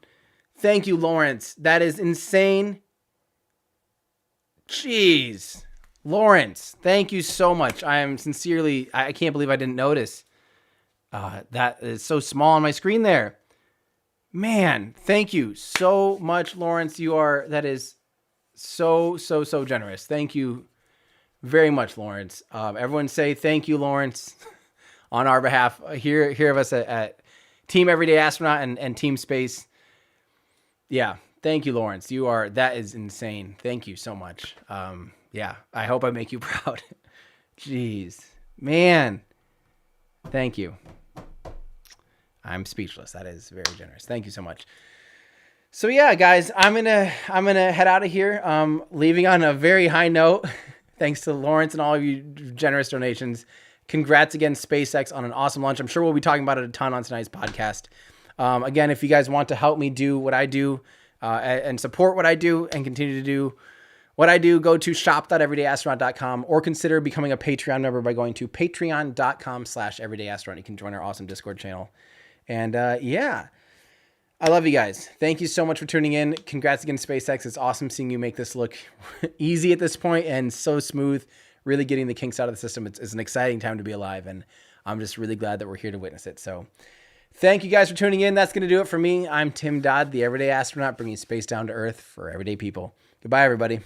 Thank you, Lawrence. That is insane. Jeez. Lawrence, thank you so much. I can't believe I didn't notice. That is so small on my screen there. Man, thank you so much, Lawrence. That is so generous. Thank you very much, Lawrence. Everyone say thank you, Lawrence, on our behalf. Here of us at Team Everyday Astronaut and Team Space. Yeah, Thank you, Lawrence. That is insane. Thank you so much. Yeah, I hope I make you proud. Jeez, man. Thank you. I'm speechless. That is very generous. Thank you so much. So yeah, guys, I'm gonna head out of here. Leaving on a very high note. Thanks to Lawrence and all of you generous donations. Congrats again, SpaceX, on an awesome launch. I'm sure we'll be talking about it a ton on tonight's podcast. Again, if you guys want to help me do what I do and support what I do and continue to do what I do, go to shop.everydayastronaut.com or consider becoming a Patreon member by going to patreon.com/everydayastronaut. You can join our awesome Discord channel. And yeah, I love you guys. Thank you so much for tuning in. Congrats again, SpaceX. It's awesome seeing you make this look easy at this point and so smooth, really getting the kinks out of the system. It's an exciting time to be alive, and I'm just really glad that we're here to witness it. So thank you guys for tuning in. That's going to do it for me. I'm Tim Dodd, the Everyday Astronaut, bringing space down to Earth for everyday people. Goodbye, everybody.